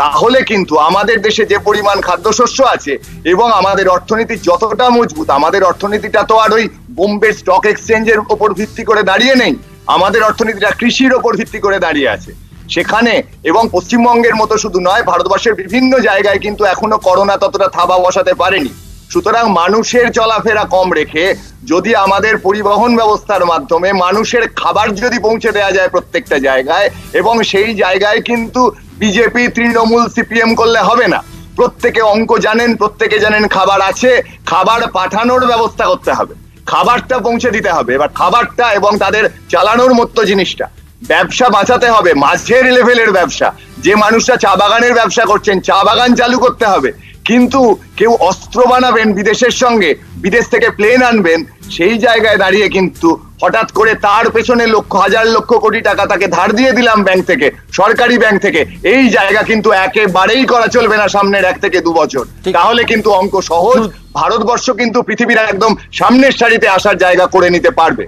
তাহলে কিন্তু আমাদের দেশে যে পরিমাণ খাদ্যশস্য আছে এবং আমাদের অর্থনীতি যতটা মজবুত, আমাদের অর্থনীতিটা তো আর ওই বোম্বে স্টক এক্সচেঞ্জের উপর ভিত্তি করে দাঁড়িয়ে নেই, আমাদের অর্থনীতিটা কৃষির ওপর ভিত্তি করে দাঁড়িয়ে আছে। সেখানে, এবং পশ্চিমবঙ্গের মতো শুধু নয়, ভারতবর্ষের বিভিন্ন জায়গায় কিন্তু এখনো করোনা ততটা থাবা বসাতে পারেনি। সুতরাং মানুষের চলাফেরা কম রেখে যদি আমাদের পরিবহন ব্যবস্থার মাধ্যমে মানুষের খাবার যদি পৌঁছে দেওয়া যায় প্রত্যেকটা জায়গায়, এবং সেই জায়গায় কিন্তু বিজেপি, তৃণমূল, সিপিএম করলে হবে না। প্রত্যেকে অঙ্ক জানেন, প্রত্যেকে জানেন খাবার আছে, খাবার পাঠানোর ব্যবস্থা করতে হবে, খাবারটা পৌঁছে দিতে হবে। এবার খাবারটা এবং তাদের চালানোর মতো জিনিসটা, ব্যবসা বাঁচাতে হবে, মাঝের লেভেলের ব্যবসা। যে মানুষরা চা বাগানের ব্যবসা করছেন, চা বাগান চালু করতে হবে। কিন্তু কেউ অস্ত্র বানাবেন বিদেশের সঙ্গে, বিদেশ থেকে প্লেন আনবেন, সেই জায়গায় দাঁড়িয়ে কিন্তু হঠাৎ করে তার পেছনে হাজার লক্ষ কোটি টাকা তাকে ধার দিয়ে দিলাম ব্যাংক থেকে, সরকারি ব্যাংক থেকে, এই জায়গা কিন্তু একেবারেই করা চলবে না সামনের 1 থেকে 2 বছর। তাহলে কিন্তু অঙ্ক সহজ, ভারতবর্ষ কিন্তু পৃথিবীর একদম সামনের সারিতে আসার জায়গা করে নিতে পারবে।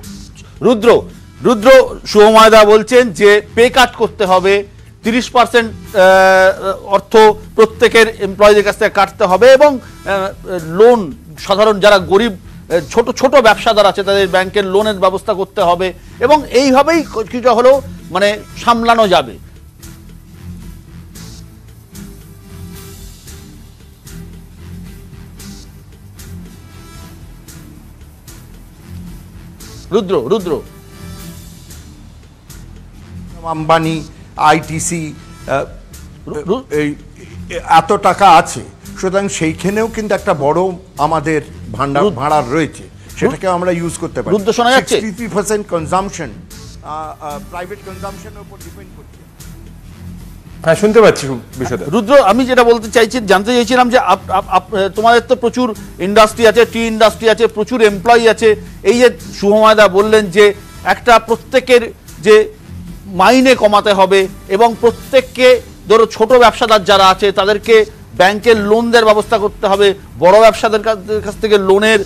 রুদ্র শুভময়দা বলছেন যে পে কাট করতে হবে, 30% অর্থ প্রত্যেকের এমপ্লয়ীদের কাছ থেকে কাটতে হবে এবং লোন সাধারণ যারা গরিব ছোট ছোট ব্যবসাদার আছে তাদের ব্যাংকের লোনের ব্যবস্থা করতে হবে এবং এইভাবেই কিছুটা হলেও মানে সামলানো যাবে। রুদ্র আম্বানি, আইটিসি এই এত টাকা আছে, সুতরাং সেইখানেও কিন্তু একটা বড় আমাদের ভাড়ার রয়েছে, সেটাকে আমরা ইউজ করতে পারি। 63% কনজাম্পশন প্রাইভেট কনজাম্পশনের উপর ডিপেন্ড করছে। হ্যাঁ, শুনতে পাচ্ছি বিষয়টা। রুদ্র, আমি যেটা জানতে চাইছিলাম যে তোমাদের তো প্রচুর ইন্ডাস্ট্রি আছে, টি ইন্ডাস্ট্রি আছে, প্রচুর এমপ্লয়ি আছে। এই যে শুভময়দা বললেন যে একটা প্রত্যেকের যে মাইনে কমাতে হবে এবং প্রত্যেককে ধরো ছোট ব্যবসাদার যারা আছে তাদেরকে ব্যাংকের লোন দেওয়ার ব্যবস্থা করতে হবে, বড় ব্যবসাদের কাছ থেকে লোনের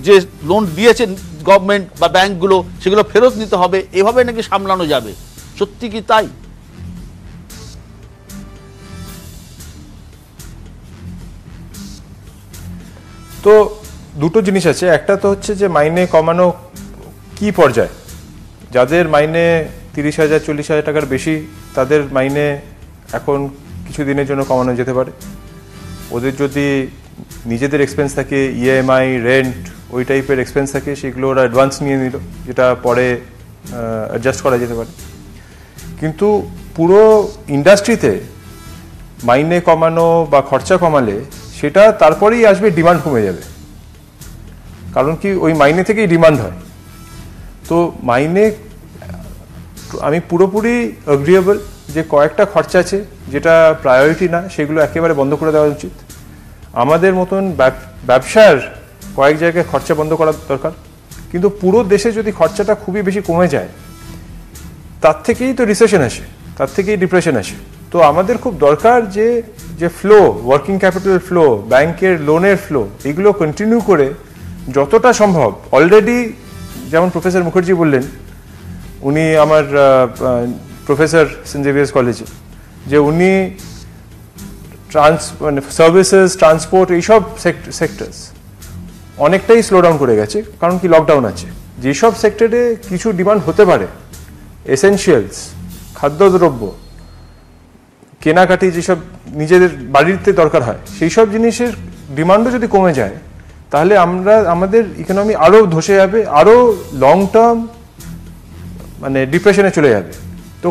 যে লোন দিয়েছেন গভর্নমেন্ট বা ব্যাংকগুলো সেগুলো ফেরত নিতে হবে, এভাবে নাকি সামলানো যাবে, সত্যি কি তাই? তো দুটো জিনিস আছে, একটা তো হচ্ছে যে মাইনে কমানো কি পর্যায়ে, যাদের মাইনে 30,000 40,000 টাকার বেশি তাদের মাইনে এখন কিছু দিনের জন্য কমানো যেতে পারে। ওদের যদি নিজেদের এক্সপেন্স থাকে, ইএমআই, রেন্ট, ওই টাইপের এক্সপেন্স থাকে, সেগুলো ওরা অ্যাডভান্স নিয়ে নিল, যেটা পরে অ্যাডজাস্ট করা যেতে পারে। কিন্তু পুরো ইন্ডাস্ট্রিতে মাইনে কমানো বা খরচা কমালে সেটা তারপরেই আসবে ডিমান্ড কমে যাবে, কারণ কি ওই মাইনে থেকেই ডিমান্ড হয়। তো মাইনে আমি পুরোপুরি অ্যাগ্রিয়েবল যে কয়েকটা খরচা আছে যেটা প্রায়োরিটি না, সেগুলো একেবারে বন্ধ করে দেওয়া উচিত। আমাদের মতন ব্যবসার কয়েক জায়গায় খরচা বন্ধ করা দরকার, কিন্তু পুরো দেশে যদি খরচাটা খুবই বেশি কমে যায় তার থেকেই তো রিসেশন আসে, তার থেকেই ডিপ্রেশন আসে। তো আমাদের খুব দরকার যে ফ্লো, ওয়ার্কিং ক্যাপিটাল ফ্লো, ব্যাংকের লোনের ফ্লো, এগুলো কন্টিনিউ করে যতটা সম্ভব। অলরেডি যেমন প্রফেসর মুখার্জি বললেন, উনি আমার প্রফেসর সেন্ট জেভিয়ার্স কলেজে, যে উনি মানে সার্ভিসেস, ট্রান্সপোর্ট, এইসব সেক্টরস অনেকটাই স্লো ডাউন করে গেছে, কারণ কি লকডাউন আছে। যেসব সেক্টরে কিছু ডিমান্ড হতে পারে, এসেনশিয়ালস, খাদ্যদ্রব্য, কেনাকাটি যেসব নিজেদের বাড়িতে দরকার হয়, সেই সব জিনিসের ডিমান্ডও যদি কমে যায় তাহলে আমাদের ইকোনমি আরও ধসে যাবে, আরও লং টার্ম মানে ডিপ্রেশনে চলে যাবে। তো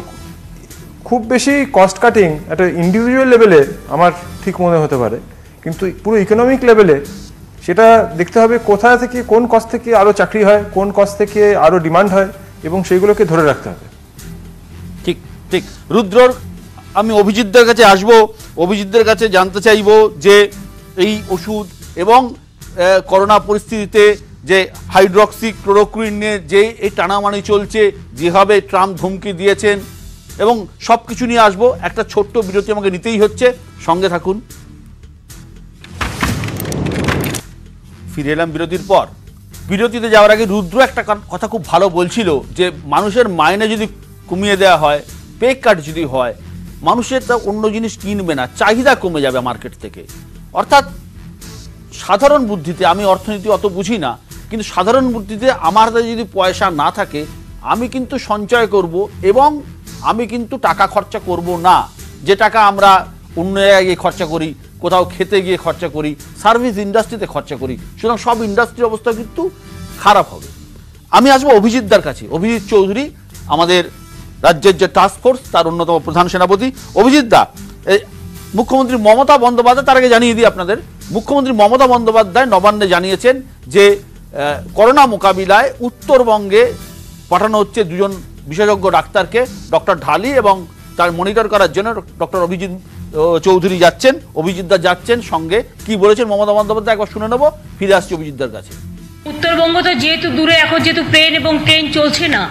খুব বেশি কস্ট কাটিং একটা ইন্ডিভিজুয়াল লেভেলে আমার ঠিক মনে হতে পারে, কিন্তু পুরো ইকোনমিক লেভেলে সেটা দেখতে হবে কোথা থেকে, কোন কস্ট থেকে আরও চাকরি হয়, কোন কস্ট থেকে আরও ডিমান্ড হয়, এবং সেইগুলোকে ধরে রাখতে হবে। ঠিক ঠিক। রুদ্রর আমি অভিজিৎদের কাছে আসব, অভিজিৎদের কাছে জানতে চাইব যে এই ওষুধ এবং করোনা পরিস্থিতিতে যে হাইড্রক্সি ক্লোরোকুইন নিয়ে যে এই টানামানি চলছে, যেভাবে ট্রাম্প ধমকি দিয়েছেন এবং সব কিছু নিয়ে আসবো। একটা ছোট্ট বিরতি আমাকে নিতেই হচ্ছে, সঙ্গে থাকুন। ফিরে এলাম বিরতির পর। বিরতিতে যাওয়ার আগে রুদ্র একটা কথা খুব ভালো বলছিল যে মানুষের মাইনে যদি কমিয়ে দেওয়া হয়, পে কাট যদি হয়, মানুষের তা অন্য জিনিস কিনবে না, চাহিদা কমে যাবে মার্কেট থেকে। অর্থাৎ সাধারণ বুদ্ধিতে, আমি অর্থনীতি অত বুঝি না, কিন্তু সাধারণ বুদ্ধিতে আমার যদি পয়সা না থাকে আমি কিন্তু সঞ্চয় করব এবং আমি কিন্তু টাকা খরচা করব না, যে টাকা আমরা অন্য জায়গায় গিয়ে খরচা করি, কোথাও খেতে গিয়ে খরচা করি, সার্ভিস ইন্ডাস্ট্রিতে খরচা করি। সুতরাং সব ইন্ডাস্ট্রির অবস্থা কিন্তু খারাপ হবে। আমি আসবো অভিজিৎদার কাছে। অভিজিৎ চৌধুরী আমাদের রাজ্যের যে টাস্ক ফোর্স তার অন্যতম প্রধান সেনাপতি। অভিজিৎদা, মুখ্যমন্ত্রী মমতা বন্দ্যোপাধ্যায়, তার আগে জানিয়ে দিই আপনাদের, মুখ্যমন্ত্রী মমতা বন্দ্যোপাধ্যায় নবান্নে জানিয়েছেন যে করোনা মোকাবিলায় উত্তরবঙ্গে পাঠানো হচ্ছে 2জন বিশেষজ্ঞ ডাক্তারকে, ডক্টর ঢালি এবং তার মনিটর করার জন্য ডক্টর অভিজিৎ চৌধুরী যাচ্ছেন, অভিজিৎদা যাচ্ছেন সঙ্গে। কি বলেছেন মমতা বন্দ্যোপাধ্যায় একবার শুনে নেব, ফিরে আসছি অভিজিৎদার কাছে। উত্তরবঙ্গ তো যেহেতু দূরে, এখন যেহেতু প্লেন এবং ট্রেন চলছে না,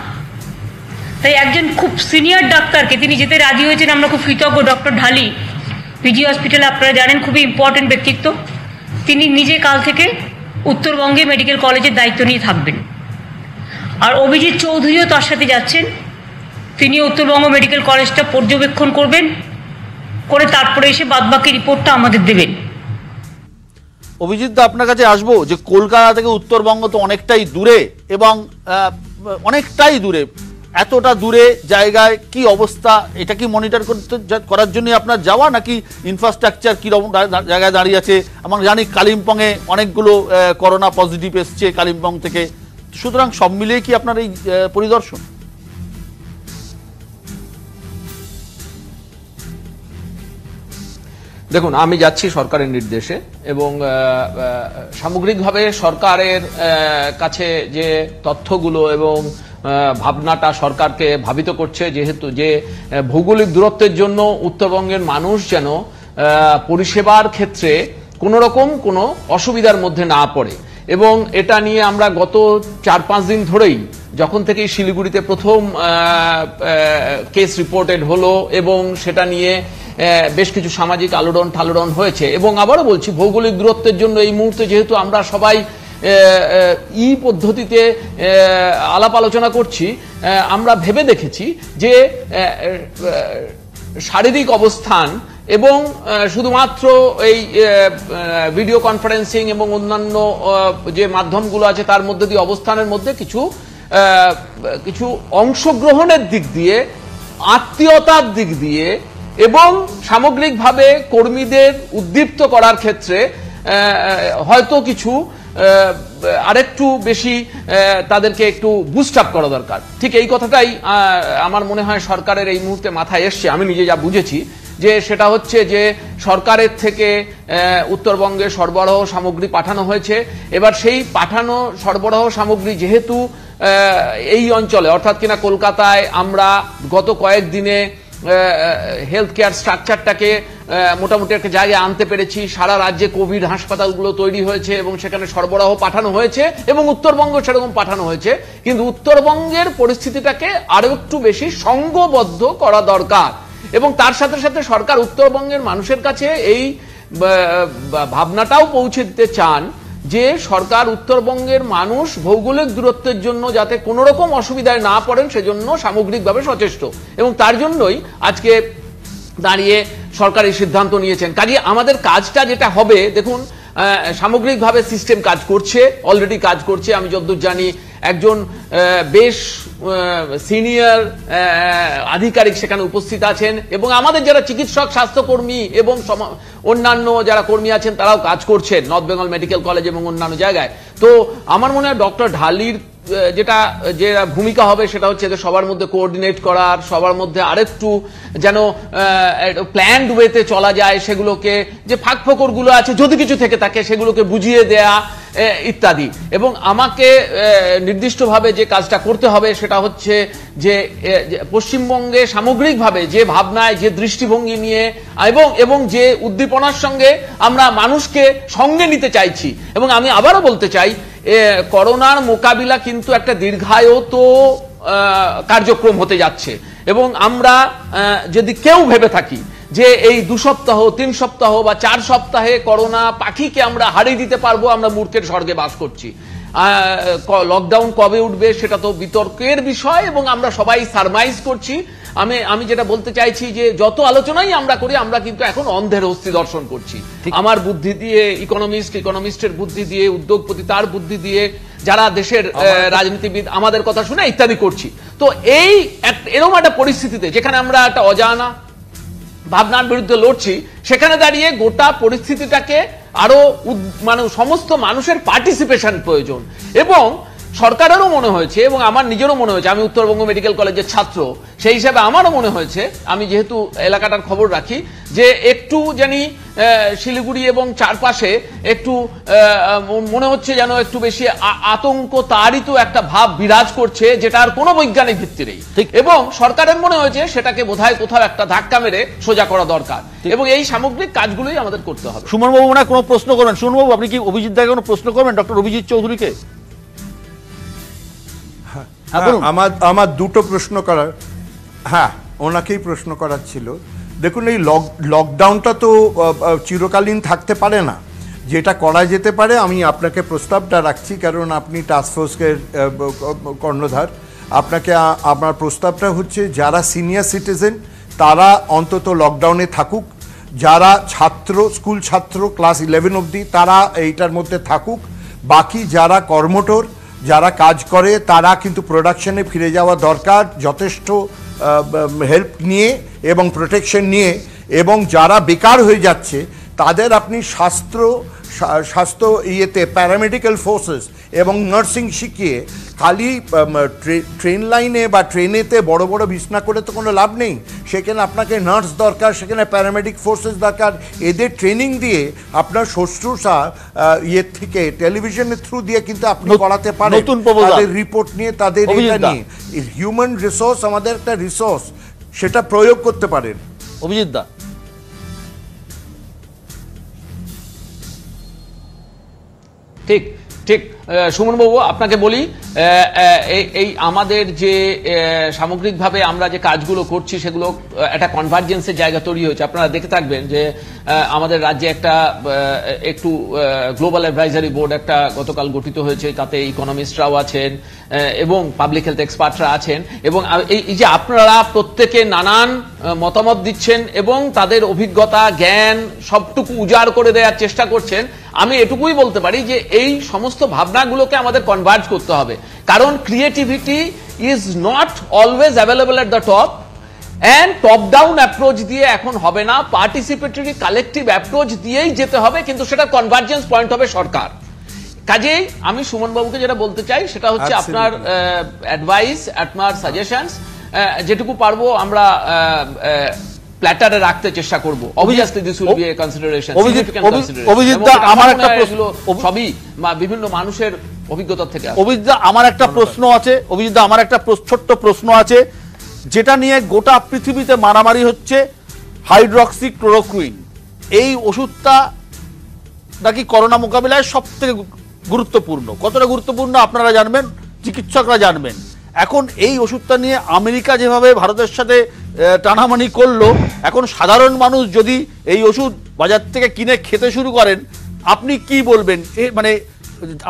তাই একজন খুব সিনিয়র ডাক্তারকে তিনি যেতে রাজি হয়েছেন। আমরা খুব কৃতজ্ঞ। ডক্টর ঢালি, পিজি হসপিটাল আপনারা জানেন খুবই ইম্পর্টেন্ট ব্যক্তিত্ব, তিনি নিজে কাল থেকে উত্তরবঙ্গে মেডিকেল কলেজের দায়িত্ব নিয়ে থাকবেন। আর অভিজিৎ চৌধুরীও তার সাথে যাচ্ছেন, তিনি উত্তরবঙ্গ মেডিকেল কলেজটা পর্যবেক্ষণ করবেন, করে তারপরে এসে বাদবাকি রিপোর্টটা আমাদের দেবেন। অভিজিৎ দা, আপনার কাছে আসবো যে কলকাতা থেকে উত্তরবঙ্গ তো অনেকটাই দূরে এবং অনেকটাই দূরে, এতটা দূরে জায়গায় কি অবস্থা, এটা কি মনিটর করার জন্য আপনার যাওয়া, নাকি ইনফ্রাস্ট্রাকচার কিরকম জায়গায় দাঁড়িয়ে আছে? আমরা জানি কালিম্পংয়ে অনেকগুলো করোনা পজিটিভ এসছে কালিম্পং থেকে, সুতরাং সব মিলিয়ে কি আপনার এই পরিদর্শন? দেখুন, আমি যাচ্ছি সরকারের নির্দেশে এবং সামগ্রিকভাবে সরকারের কাছে যে তথ্যগুলো এবং ভাবনাটা সরকারকে ভাবিত করছে, যেহেতু যে ভৌগোলিক দূরত্বের জন্য উত্তরবঙ্গের মানুষ যেন পরিষেবার ক্ষেত্রে কোনো রকম কোনো অসুবিধার মধ্যে না পড়ে। এবং এটা নিয়ে আমরা গত 4-5 দিন ধরেই, যখন থেকে শিলিগুড়িতে প্রথম কেস রিপোর্টেড হলো এবং সেটা নিয়ে বেশ কিছু সামাজিক আলোড়ন ঠালোড়ন হয়েছে, এবং আবারও বলছি ভৌগোলিক দূরত্বের জন্য এই মুহূর্তে যেহেতু আমরা সবাই পদ্ধতিতে আলাপ আলোচনা করছি, আমরা ভেবে দেখেছি যে শারীরিক অবস্থান এবং শুধুমাত্র এই ভিডিও কনফারেন্সিং এবং অন্যান্য যে মাধ্যমগুলো আছে তার মধ্যে দিয়ে অবস্থানের মধ্যে কিছু অংশগ্রহণের দিক দিয়ে, আত্মীয়তার দিক দিয়ে এবং সামগ্রিকভাবে কর্মীদের উদ্দীপ্ত করার ক্ষেত্রে হয়তো কিছু আরেকটু বেশি তাদেরকে একটু বুস্ট আপ করা দরকার। ঠিক এই কথাটাই আমার মনে হয় সরকারের এই মুহূর্তে মাথায় এসছে। আমি নিজে যা বুঝেছি যে সেটা হচ্ছে যে সরকারের থেকে উত্তরবঙ্গে সরবরাহ সামগ্রী পাঠানো হয়েছে। এবার সেই পাঠানো সরবরাহ সামগ্রী যেহেতু এই অঞ্চলে অর্থাৎ কিনা কলকাতায় আমরা গত কয়েকদিনে হেলথ কেয়ার স্ট্রাকচারটাকে মোটামুটি একটা জায়গায় আনতে পেরেছি, সারা রাজ্যে কোভিড হাসপাতালগুলো তৈরি হয়েছে এবং সেখানে সরবরাহ পাঠানো হয়েছে এবং উত্তরবঙ্গ সেরকম পাঠানো হয়েছে, কিন্তু উত্তরবঙ্গের পরিস্থিতিটাকে আরো একটু বেশি সংঘবদ্ধ করা দরকার। এবং তার সাথে সাথে সরকার উত্তরবঙ্গের মানুষের কাছে এই ভাবনাটাও পৌঁছে দিতে চান যে সরকার উত্তরবঙ্গের মানুষ ভৌগোলিক দূরত্বের জন্য যাতে কোনো রকম অসুবিধায় না পড়েন সেজন্য সামগ্রিকভাবে সচেষ্ট, এবং তার জন্যই আজকে দাঁড়িয়ে সরকার এই সিদ্ধান্ত নিয়েছেন। কাজে আমাদের কাজটা যেটা হবে, দেখুন সামগ্রিকভাবে সিস্টেম কাজ করছে, অলরেডি কাজ করছে। আমি যতদূর জানি একজন বেশ সিনিয়র আধিকারিক সেখানে উপস্থিত আছেন এবং আমাদের যারা চিকিৎসক, স্বাস্থ্যকর্মী এবং অন্যান্য যারা কর্মী আছেন তারাও কাজ করছেন নর্থ বেঙ্গল মেডিকেল কলেজ এবং অন্যান্য জায়গায়। তো আমার মনে হয় ডক্টর ঢালির যে ভূমিকা হবে সেটা হচ্ছে যে সবার মধ্যে কোঅর্ডিনেট করার, সবার মধ্যে আরেকটু যেন প্ল্যান্ড ওয়েতে চলা যায়, সেগুলোকে যে ফাঁকফোকরগুলো আছে যদি কিছু থেকে থাকে সেগুলোকে বুঝিয়ে দেয়া ইত্যাদি। এবং আমাকে নির্দিষ্টভাবে যে কাজটা করতে হবে সেটা হচ্ছে যে পশ্চিমবঙ্গে সামগ্রিকভাবে যে ভাবনায়, যে দৃষ্টিভঙ্গি নিয়ে এবং যে উদ্দীপনার সঙ্গে আমরা মানুষকে সঙ্গে নিতে চাইছি, এবং আমি আবারও বলতে চাই করোনার মোকাবিলা কিন্তু একটা দীর্ঘায়িত কার্যক্রম হতে যাচ্ছে, এবং আমরা যদি কেউ ভেবে থাকি যে এই 2 সপ্তাহ 3 সপ্তাহ বা 4 সপ্তাহে করোনা পাখিকে আমরা হারিয়ে দিতে পারবো, আমরা মূর্খের স্বর্গে বাস করছি। লকডাউন কবে উঠবে সেটা তো বিতর্কের বিষয় এবং আমরা সবাই সারমাইজ করছি। আমি যেটা বলতে চাইছি যে যত আলোচনাই আমরা করি আমরা কিন্তু এখন অন্ধের হস্তি দর্শন করছি। আমার বুদ্ধি দিয়ে, ইকোনমিস্টের বুদ্ধি দিয়ে, উদ্যোগপতি তার বুদ্ধি দিয়ে, যারা দেশের রাজনীতিবিদ আমাদের কথা শুনে ইত্যাদি করছি। তো এই এরকম একটা পরিস্থিতিতে যেখানে আমরা একটা অজানা ভাবনার বিরুদ্ধে লড়ছি, সেখানে দাঁড়িয়ে গোটা পরিস্থিতিটাকে আরো সমস্ত মানুষের পার্টিসিপেশন প্রয়োজন। এবং সরকারেরও মনে হয়েছে এবং আমার নিজেরও মনে হয়েছে, আমি উত্তরবঙ্গ মেডিকেল কলেজের ছাত্র, সেই হিসাবে আমারও মনে হয়েছে, আমি যেহেতু এলাকাটার খবর রাখি, যে একটু জানি শিলিগুড়ি এবং চারপাশে একটু মনে হচ্ছে যেন একটু বেশি আতঙ্ক তাড়িত একটা ভাব বিরাজ করছে, যেটার কোনো বৈজ্ঞানিক ভিত্তি নেই। এবং সরকারের মনে হয়েছে সেটাকে বোধহয় কোথাও একটা ধাক্কা মেরে সোজা করা দরকার, এবং এই সামগ্রিক কাজগুলোই আমাদের করতে হবে। সুমনবাবু মনে কোনো প্রশ্ন করবেন? সুমনবাবু, আপনি কি অভিজিৎ দাকে কোনো প্রশ্ন করবেন, ডক্টর অভিজিৎ চৌধুরীকে? আমার দুটো প্রশ্ন করার, হ্যাঁ ওনাকেই প্রশ্ন করার ছিল। দেখুন এই লকডাউনটা তো চিরকালীন থাকতে পারে না, যেটা করা যেতে পারে আমি আপনাকে প্রস্তাবটা রাখছি, কারণ আপনি টাস্কফোর্সের কর্ণধার। আপনাকে আমার প্রস্তাবটা হচ্ছে যারা সিনিয়র সিটিজেন তারা অন্তত লকডাউনে থাকুক, যারা ছাত্র স্কুল ছাত্র ক্লাস 11 অবধি তারা এইটার মধ্যে থাকুক, বাকি যারা কর্মঠোর যারা কাজ করে তারা কিন্তু প্রোডাকশনে ফিরে যাওয়া দরকার যথেষ্ট হেল্প নিয়ে এবং প্রোটেকশন নিয়ে, এবং যারা বেকার হয়ে যাচ্ছে তাদের আপনি স্বাস্থ্য ইয়েতে প্যারামেডিক্যাল ফোর্সেস এবং নার্সিং শিখিয়ে, খালি ট্রেন লাইনে বা ট্রেনেতে বড় বড় বিছনা করে তো কোনো লাভ নেই, সেখানে আপনাকে নার্স দরকার, সেখানে প্যারামেডিক ফোর্সেস দরকার। এদের ট্রেনিং দিয়ে আপনার শুশ্রূষা ইয়ের থেকে টেলিভিশনের থ্রু দিয়ে কিন্তু আপনি করাতে পারেন, তাদের রিপোর্ট নিয়ে তাদের এটা নিয়ে। হিউম্যান রিসোর্স আমাদের একটা রিসোর্স, সেটা প্রয়োগ করতে পারেন। অভিজিৎ দা, ঠিক ঠিক সুমন বাবু, আপনাকে বলি এই আমাদের যে সামগ্রিকভাবে আমরা যে কাজগুলো করছি সেগুলো একটা কনভার্জেন্সের জায়গা তৈরি হয়েছে। আপনারা দেখে থাকবেন যে আমাদের রাজ্যে একটা একটু গ্লোবাল অ্যাডভাইজারি বোর্ড একটা গতকাল গঠিত হয়েছে, তাতে ইকোনমিস্টরাও আছেন এবং পাবলিক হেলথ এক্সপার্টরা আছেন, এবং এই যে আপনারা প্রত্যেকে নানান মতামত দিচ্ছেন এবং তাদের অভিজ্ঞতা জ্ঞান সবটুকু উজাড় করে দেওয়ার চেষ্টা করছেন। আমি এটুকুই বলতে পারি যে এই সমস্ত ভাবনাগুলোকে আমাদের কনভার্জ করতে হবে, কারণ creativity is not always available at the top, and top down approach দিয়ে এখন হবে না, পার্টিসিপেটরি কালেকটিভ অ্যাপ্রোচ দিয়েই যেতে হবে, কিন্তু সেটা কনভার্জেন্স পয়েন্ট হবে সরকার। কাজেই আমি সুমন বাবুকে যেটা বলতে চাই সেটা হচ্ছে আপনার অ্যাডভাইস, আপনার সাজেশনস যেটুকু পারবো আমরা প্ল্যাটারে রাখতে চেষ্টা করব। Obviously this will be a consideration, significant consideration. Abhijit দা, আমার একটা প্রশ্ন, সবই বিভিন্ন মানুষের অভিজ্ঞতা থেকে। অভিজিৎ দা, আমার একটা প্রশ্ন আছে। অভিজিৎ দা, আমার একটা ছোট্ট প্রশ্ন আছে, যেটা নিয়ে গোটা পৃথিবীতে মারামারি হচ্ছে, হাইড্রক্সি ক্লোরোকুইন। এই ওষুধটা নাকি করোনা মোকাবিলায় সব থেকে গুরুত্বপূর্ণ। কতটা গুরুত্বপূর্ণ আপনারা জানবেন, চিকিৎসকরা জানবেন। এখন এই ওষুধটা নিয়ে আমেরিকা যেভাবে ভারতের সাথে টানামানি করলো, এখন সাধারণ মানুষ যদি এই ওষুধ বাজার থেকে কিনে খেতে শুরু করেন, আপনি কি বলবেন? মানে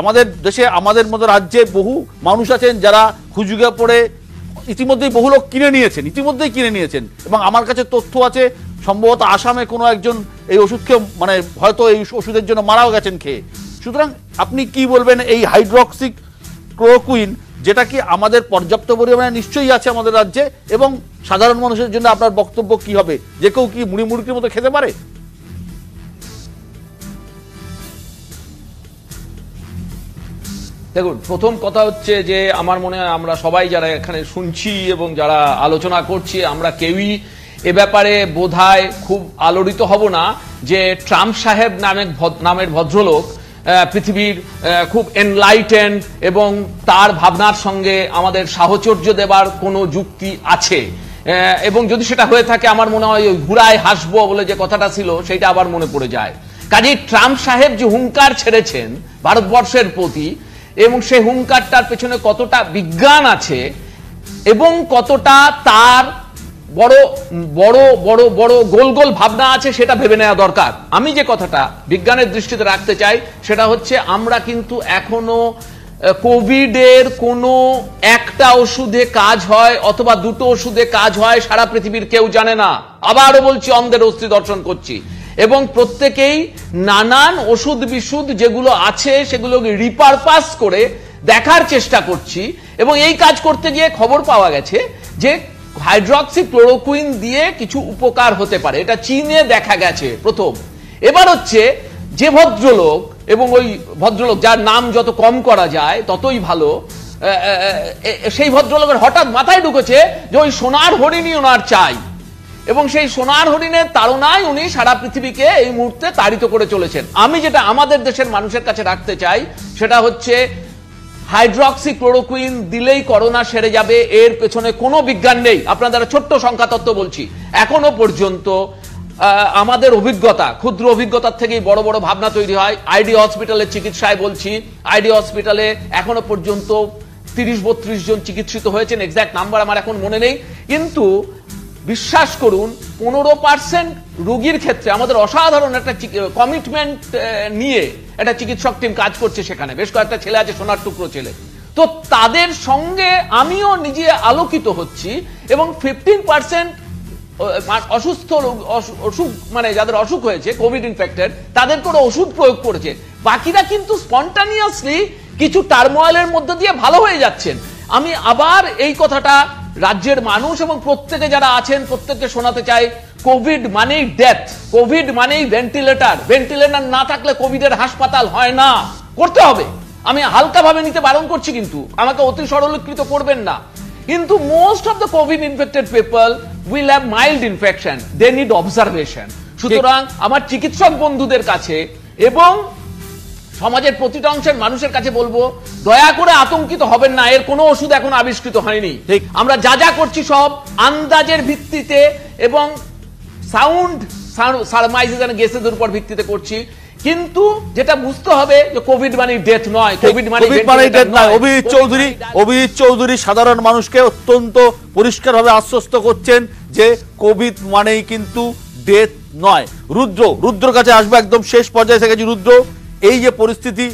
আমাদের দেশে, আমাদের মতো রাজ্যে বহু মানুষ আছেন যারা হুজুগে পড়ে ইতিমধ্যেই বহু লোক ইতিমধ্যেই কিনে নিয়েছেন, এবং আমার কাছে তথ্য আছে সম্ভবত আসামে কোনো একজন এই ওষুধ খেয়ে মানে হয়তো এই ওষুধের জন্য মারাও গেছেন খেয়ে। সুতরাং আপনি কি বলবেন এই হাইড্রক্সি ক্লোরোকুইন, যেটা কি আমাদের পর্যাপ্ত পরিমাণে নিশ্চয়ই আছে আমাদের রাজ্যে, এবং সাধারণ মানুষের জন্য আপনার বক্তব্য কি হবে? যে কেউ কি মুড়ি মুড়কির মতো খেতে পারে? দেখুন, প্রথম কথা হচ্ছে যে আমার মনে হয় আমরা সবাই যারা এখানে শুনছি এবং যারা আলোচনা করছি, আমরা কেউই এ ব্যাপারে বোধহয় খুব আলোড়িত হব না যে ট্রাম্প সাহেব নামের ভদ্রলোক পৃথিবীর খুব এনলাইটেন্ড এবং তার ভাবনার সঙ্গে আমাদের সাহচর্য দেবার কোনো যুক্তি আছে, এবং যদি সেটা হয়ে থাকে আমার মনে হয় ওই ঘুরায় হাসবো বলে যে কথাটা ছিল সেটা আবার মনে পড়ে যায়। কাজেই ট্রাম্প সাহেব যে হুঙ্কার ছেড়েছেন ভারতবর্ষের প্রতি, এবং সেই হুঙ্কারটার পেছনে কতটা বিজ্ঞান আছে এবং কতটা তার বড় বড় বড় বড় গোল গোল ভাবনা আছে সেটা ভেবে নেওয়া দরকার। আমি যে কথাটা বিজ্ঞানের দৃষ্টিতে রাখতে চাই সেটা হচ্ছে আমরা কিন্তু এখনো কোভিডের কোনো একটা ওষুধে কাজ হয় অথবা দুটো ওষুধে কাজ হয় সারা পৃথিবীর কেউ জানে না। আবারও বলছি, অন্ধের অস্থি দর্শন করছি, এবং প্রত্যেকেই নানান ওষুধ বিশুদ্ধ যেগুলো আছে সেগুলোকে রিপারপাস করে দেখার চেষ্টা করছি, এবং এই কাজ করতে গিয়ে খবর পাওয়া গেছে যে হাইড্রক্সি ক্লোরোকুইন দিয়ে কিছু উপকার হতে পারে। এটা চীনে দেখা গেছে প্রথম। এবার হচ্ছে যে ভদ্রলোক, এবং ওই ভদ্রলোক যার নাম যত কম করা যায় ততই ভালো, সেই ভদ্রলোকের হঠাৎ মাথায় ঢুকেছে যে ওই সোনার হরিণই ওনার চাই, এবং সেই সোনার হরিণের তাড়নায় উনি সারা পৃথিবীকে এই মুহূর্তে তাড়িত করে চলেছেন। আমি যেটা আমাদের দেশের মানুষের কাছে রাখতে চাই সেটা হচ্ছে হাইড্রক্সি ক্লোরোকুইন দিলেই করোনা সেরে যাবে, এর পেছনে কোনো বিজ্ঞান নেই। আপনাদের ছোট্ট সংখ্যা তত্ত্ব বলছি, এখনো পর্যন্ত আমাদের অভিজ্ঞতা, ক্ষুদ্র অভিজ্ঞতার থেকেই বড় বড় ভাবনা তৈরি হয়। আইডি হসপিটালের চিকিৎসায় বলছি, আইডি হসপিটালে এখনো পর্যন্ত 30-32 জন চিকিৎসিত হয়েছেন, এক্সাক্ট নাম্বার আমার এখন মনে নেই, কিন্তু বিশ্বাস করুন 15% রোগীর ক্ষেত্রে আমাদের অসাধারণ একটা কমিটমেন্ট নিয়ে একটা চিকিৎসক টিম কাজ করছে সেখানে, বেশ কয়েকটা ছেলে আছে, সোনার টুকরো ছেলে। তো তাদের সঙ্গে আমিও নিজে আলোকিত হচ্ছি, এবং 15% অসুস্থ অসুখ, মানে যাদের অসুখ হয়েছে কোভিড ইনফেক্টেড, তাদের কোনো ওষুধ প্রয়োগ করেছে, বাকিরা কিন্তু স্পন্টানিয়াসলি কিছু টার্মোয়েলের মধ্যে দিয়ে ভালো হয়ে যাচ্ছেন। আমি আবার এই কথাটা রাজ্যের মানুষ এবং প্রত্যেকে যারা আছেন প্রত্যেককে শোনাতে চাই, কোভিড মানেই ডেথ, কোভিড মানেই ভেন্টিলেটর, ভেন্টিলেটর না থাকলে কোভিডের হাসপাতাল হয় না, করতে হবে। আমি হালকাভাবে নিতে বারণ করছি, কিন্তু আমাকে অতি সরলীকৃত করবেন না। কিন্তু most of the COVID infected people will have mild infection, they need observation. সুতরাং আমার চিকিৎসক বন্ধুদের কাছে এবং সমাজের প্রতিটা অংশের মানুষের কাছে বলবো, দয়া করে আতঙ্কিত হবেন না, এর কোনো ওষুধ এখন আবিষ্কৃত হয়নি। আমরা যা যা করছি সব আন্দাজের ভিত্তিতে এবং সাউন্ড সারমাইজেস গেসের উপর ভিত্তিতে করছি, কিন্তু যেটা বুঝতে হবে যে কোভিড মানে ডেথ নয়, কোভিড মানে ডেথ নয়। অভিজিৎ চৌধুরী সাধারণ মানুষকে অত্যন্ত পরিষ্কারভাবে আশ্বস্ত করছেন যে কোভিড মানেই কিন্তু ডেথ নয়। রুদ্রর কাছে আসবে, একদম শেষ পর্যায়ে এসে গেছি। রুদ্র, এই যে পরিস্থিতি,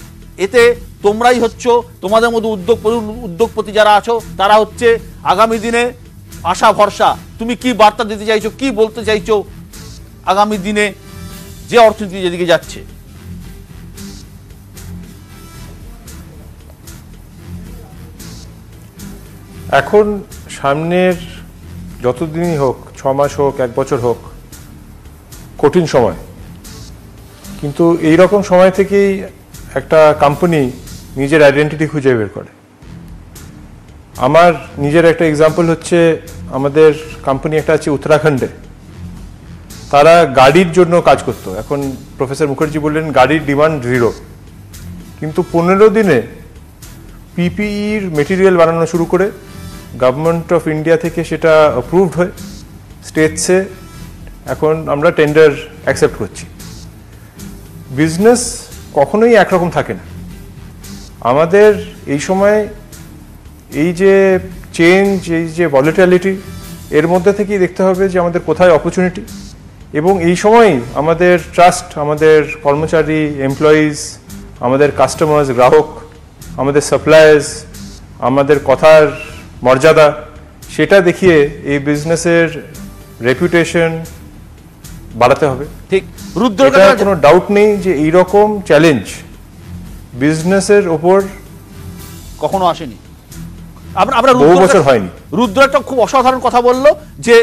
এতে তোমরাই হচ্ছ, তোমাদের মধ্যে উদ্যোগপতি যারা আছো তারা হচ্ছে আগামী দিনে আশা ভরসা। তুমি কি বার্তা দিতে চাইছো, কি বলতে চাইছো আগামী দিনে যে অর্থনীতি যেদিকে যাচ্ছে? এখন সামনের যতদিনই হোক, 6 মাস হোক, 1 বছর হোক, কঠিন সময়, কিন্তু এই রকম সময় থেকেই একটা কোম্পানি নিজের আইডেন্টিটি খুঁজে বের করে। আমার নিজের একটা এক্সাম্পল হচ্ছে, আমাদের কোম্পানি একটা আছে উত্তরাখণ্ডে, তারা গাড়ির জন্য কাজ করতো। এখন প্রফেসর মুখার্জি বললেন গাড়ির ডিমান্ড 0, কিন্তু 15 দিনে পিপিইর মেটেরিয়াল বানানো শুরু করে গভর্নমেন্ট অফ ইন্ডিয়া থেকে সেটা অ্যাপ্রুভড হয় স্টেটসে, এখন আমরা টেন্ডার অ্যাকসেপ্ট করছি। বিজনেস কখনোই একরকম থাকে না। আমাদের এই সময় এই যে চেঞ্জ, এই যে ভলিটিলিটি, এর মধ্যে থেকেই দেখতে হবে যে আমাদের কোথায় অপরচুনিটি, এবং এই সময়ই আমাদের ট্রাস্ট, আমাদের কর্মচারী, এমপ্লয়িজ, আমাদের কাস্টমার্স, গ্রাহক, আমাদের সাপ্লায়ার্স, আমাদের কথার মর্যাদা, সেটা দেখিয়ে এই বিজনেসের রেপুটেশন বাড়াতে হবে। ঠিক, রুদ্রের কোনো ডাউট নেই যে এইরকম চ্যালেঞ্জ বিজনেসের ওপর কখনো আসেনি, বহু বছর হয়নি। রুদ্র একটা খুব অসাধারণ কথা বললো যে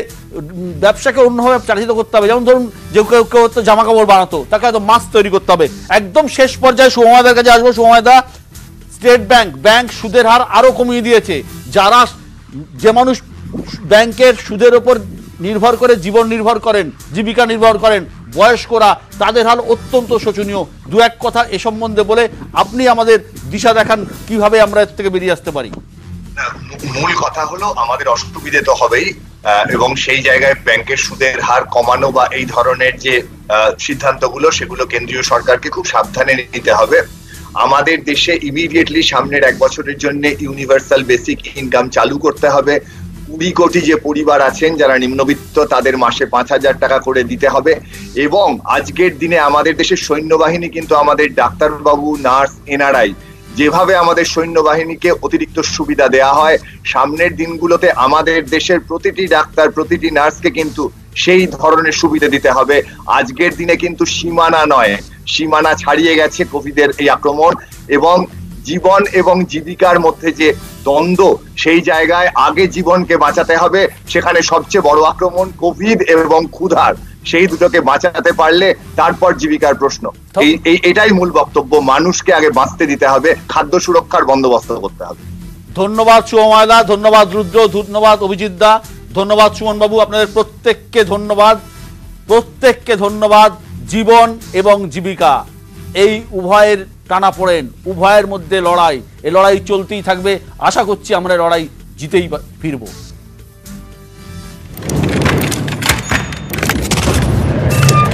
ব্যবসাকে অন্যভাবে চালিত করতে হবে। যেমন ধরুন, যে কেউ হয়তো জামা কাপড় বানাতো, তাকে হয়তো মাস্ক তৈরি করতে হবে। একদম শেষ পর্যায়ে সুময়দার কাছে আসবো। সুময়দা, স্টেট ব্যাংক সুদের হার আরো কমিয়ে দিয়েছে। যে মানুষ ব্যাংকের সুদের ওপর নির্ভর করে জীবন নির্ভর করেন, জীবিকা নির্ভর করেন, বয়স্করা, তাদের হাল অত্যন্ত শোচনীয়। দু এক কথা এ সম্বন্ধে বলে আপনি আমাদের দিশা দেখান কিভাবে আমরা এর থেকে বেরিয়ে আসতে পারি। মূল কথা হলো, আমাদের অসুবিধে তো হবেই, এবং সেই জায়গায় ব্যাংকের সুদের হার কমানো বা এই ধরনের যে সিদ্ধান্তগুলো, সেগুলো কেন্দ্রীয় সরকারকে খুব সাবধানে নিতে হবে। আমাদের দেশে ইমিডিয়েটলি সামনের 1 বছরের জন্য ইউনিভার্সাল বেসিক ইনকাম চালু করতে হবে। 20 কোটি যে পরিবার আছেন যারা নিম্নবিত্ত, তাদের মাসে 5,000 টাকা করে দিতে হবে। এবং আজকের দিনে আমাদের দেশের সৈন্যবাহিনী কিন্তু আমাদের ডাক্তারবাবু, নার্স, এনআরআই, যেভাবে আমাদের সৈন্যবাহিনীকে অতিরিক্ত সুবিধা দেয়া হয়, সামনের দিনগুলোতে আমাদের দেশের প্রতিটি ডাক্তার, প্রতিটি নার্সকে কিন্তু সেই ধরনের সুবিধা দিতে হবে। আজকের দিনে কিন্তু সীমানা নয়, সীমানা ছাড়িয়ে গেছে কোভিডের এই আক্রমণ, এবং জীবন এবং জীবিকার মধ্যে যে দ্বন্দ্ব, সেই জায়গায় আগে জীবনকে বাঁচাতে হবে। সেখানে সবচেয়ে বড় আক্রমণ কোভিড এবং ক্ষুধার, সেই দুটোকে বাঁচাতে পারলে তারপর জীবিকার প্রশ্ন। এটাই মূল বক্তব্য, মানুষকে আগে বাঁচতে দিতে হবে, খাদ্য সুরক্ষার বন্দোবস্ত করতে হবে। ধন্যবাদ সুময়দা, ধন্যবাদ রুদ্র, ধন্যবাদ অভিজিৎ দা, ধন্যবাদ সুমন বাবু, আপনাদের প্রত্যেককে ধন্যবাদ, প্রত্যেককে ধন্যবাদ। জীবন এবং জীবিকা, এই উভয়ের টানাপোড়েন, উভয়ের মধ্যে লড়াই, এই লড়াই চলতেই থাকবে। আশা করছি আমরা লড়াই জিতেই ফিরবো।